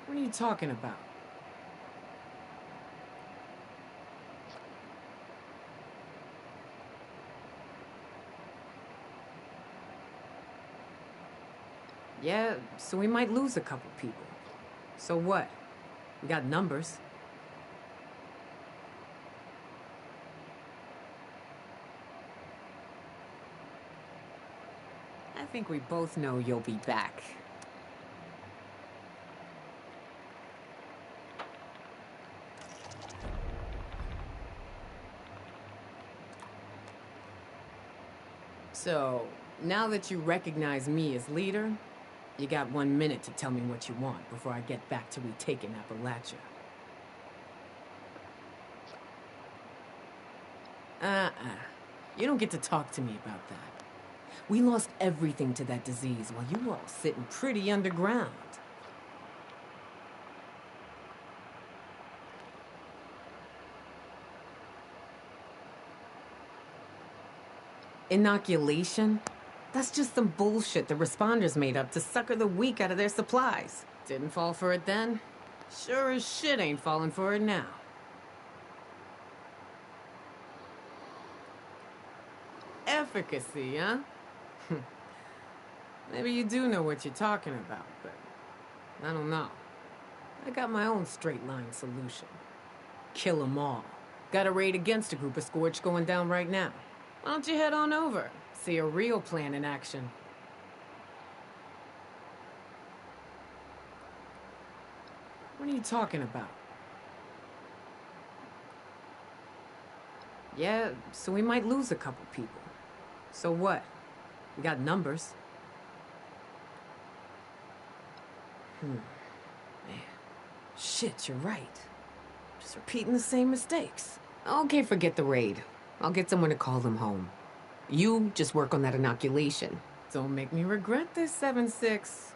What are you talking about? Yeah, so we might lose a couple people. So what? We got numbers. I think we both know you'll be back. So, now that you recognize me as leader, you got 1 minute to tell me what you want before I get back to retaking Appalachia. You don't get to talk to me about that. We lost everything to that disease while you were all sitting pretty underground. Inoculation? That's just some bullshit the responders made up to sucker the weak out of their supplies. Didn't fall for it then? Sure as shit ain't falling for it now. Efficacy, huh? Maybe you do know what you're talking about, but I don't know. I got my own straight-line solution. Kill 'em all. Got a raid against a group of Scorch going down right now. Why don't you head on over? See a real plan in action. What are you talking about? Yeah, so we might lose a couple people. So what? We got numbers. Man. Shit, you're right. Just repeating the same mistakes. Okay, forget the raid. I'll get someone to call them home. You just work on that inoculation. Don't make me regret this, 7-6.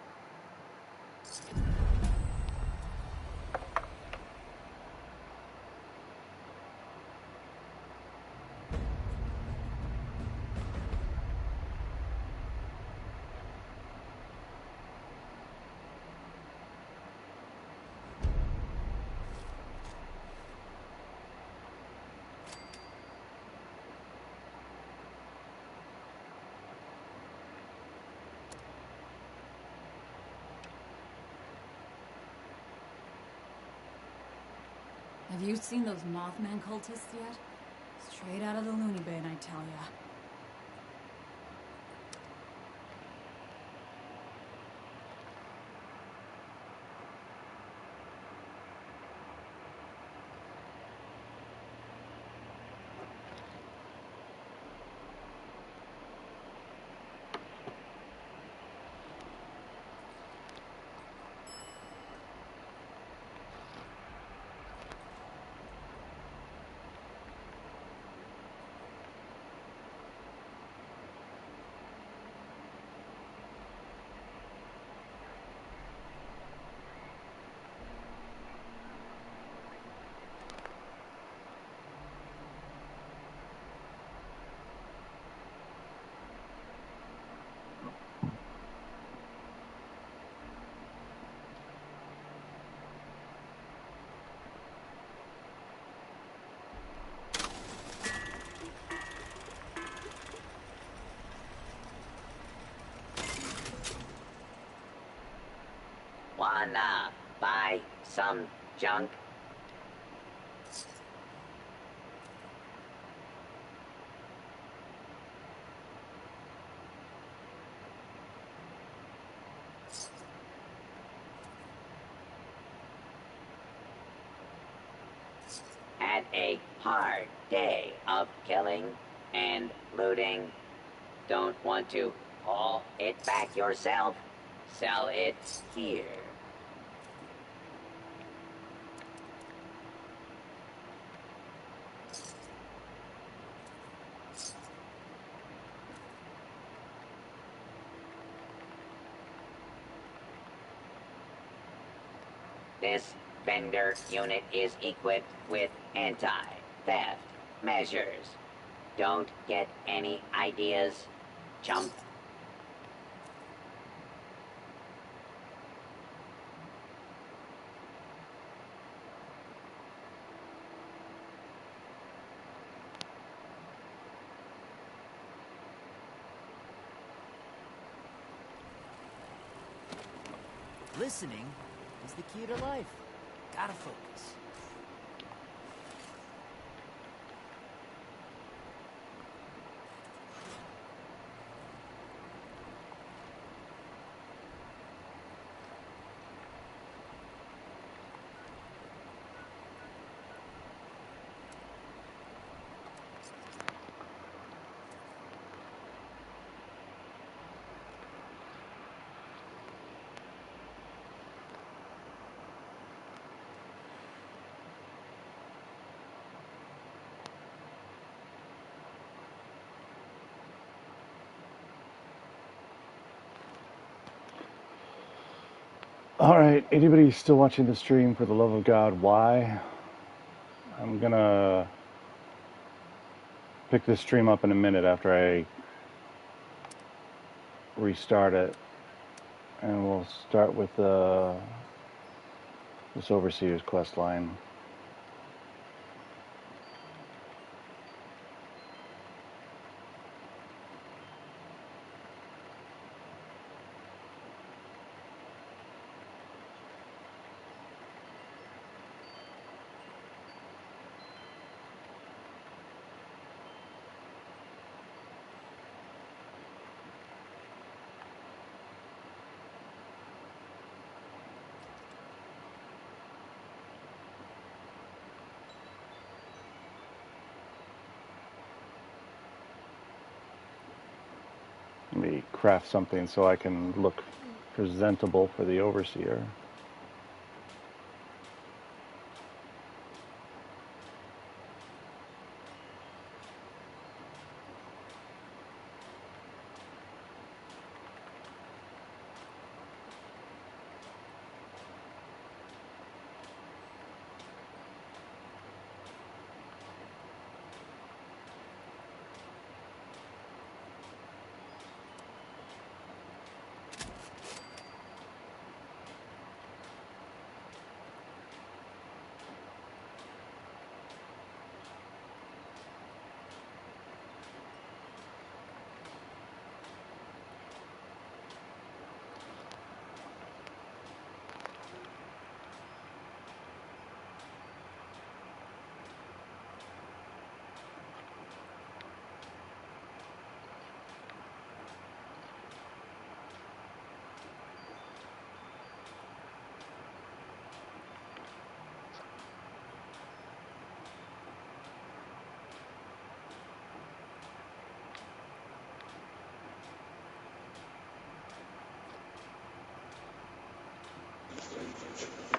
Have you seen those Mothman cultists yet? Straight out of the loony bin, I tell ya. Wanna buy some junk? Had a hard day of killing and looting. Don't want to haul it back yourself? Sell it here. This vendor unit is equipped with anti-theft measures. Don't get any ideas, chump. Listening is the key to life. Gotta focus. Alright, anybody still watching the stream, for the love of God, why? I'm gonna pick this stream up in a minute after I restart it. And we'll start with This overseer's quest line. Let me craft something so I can look presentable for the overseer.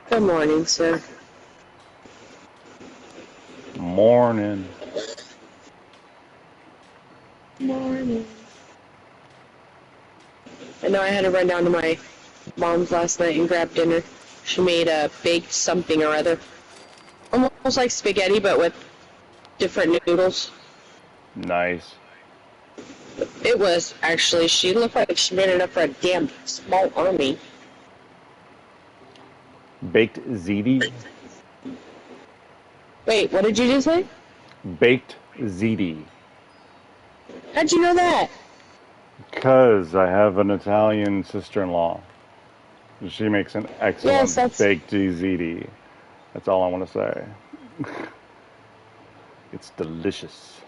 Good morning, sir. Morning. Morning. I know I had to run down to my mom's last night and grab dinner. She made a baked something or other. Almost like spaghetti, but with different noodles. Nice. It was, actually. She looked like she made it up for a damn small army. Baked ziti. Wait, what did you just say? Baked ziti. How'd you know that? Because I have an Italian sister-in-law. She makes an excellent baked ziti. That's all I want to say. It's delicious.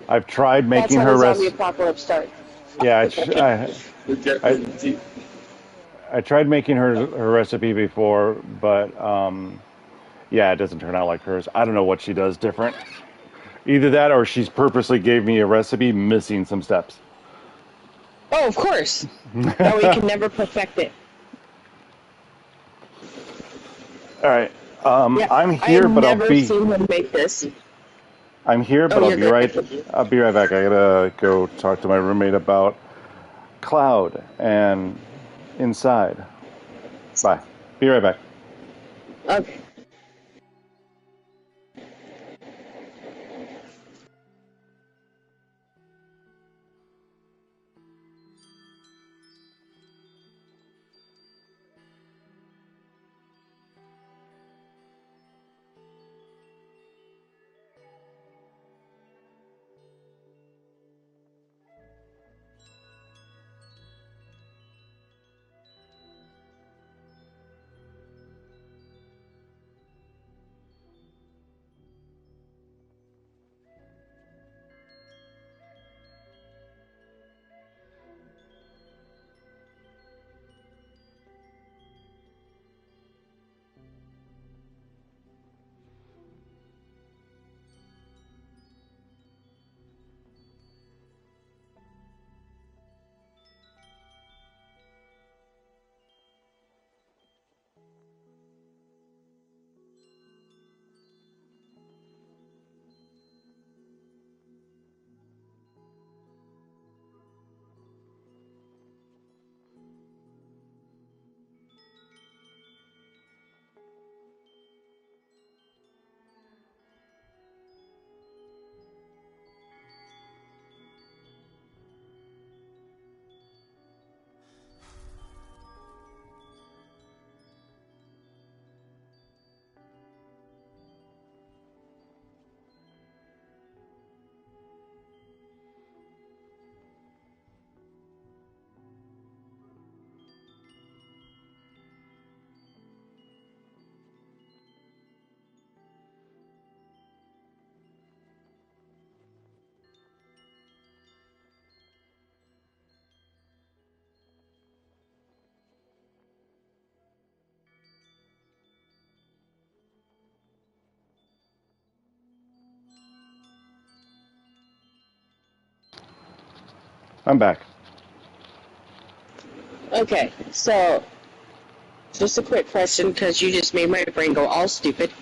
I've tried making That's how her the zombie recipe. apocalypse starts. Yeah, I tried making her recipe before, but yeah, it doesn't turn out like hers. I don't know what she does different. Either that, or she's purposely gave me a recipe missing some steps. Oh, of course. That way you can never perfect it. All right, Yeah, I'm here, but I'll be. seen him make this. I'm here, but Oh, I'll be right. I'll be right back. I gotta go talk to my roommate about Cloud and Inside. Bye. Be right back. Okay. I'm back. Okay, so just a quick question because you just made my brain go all stupid.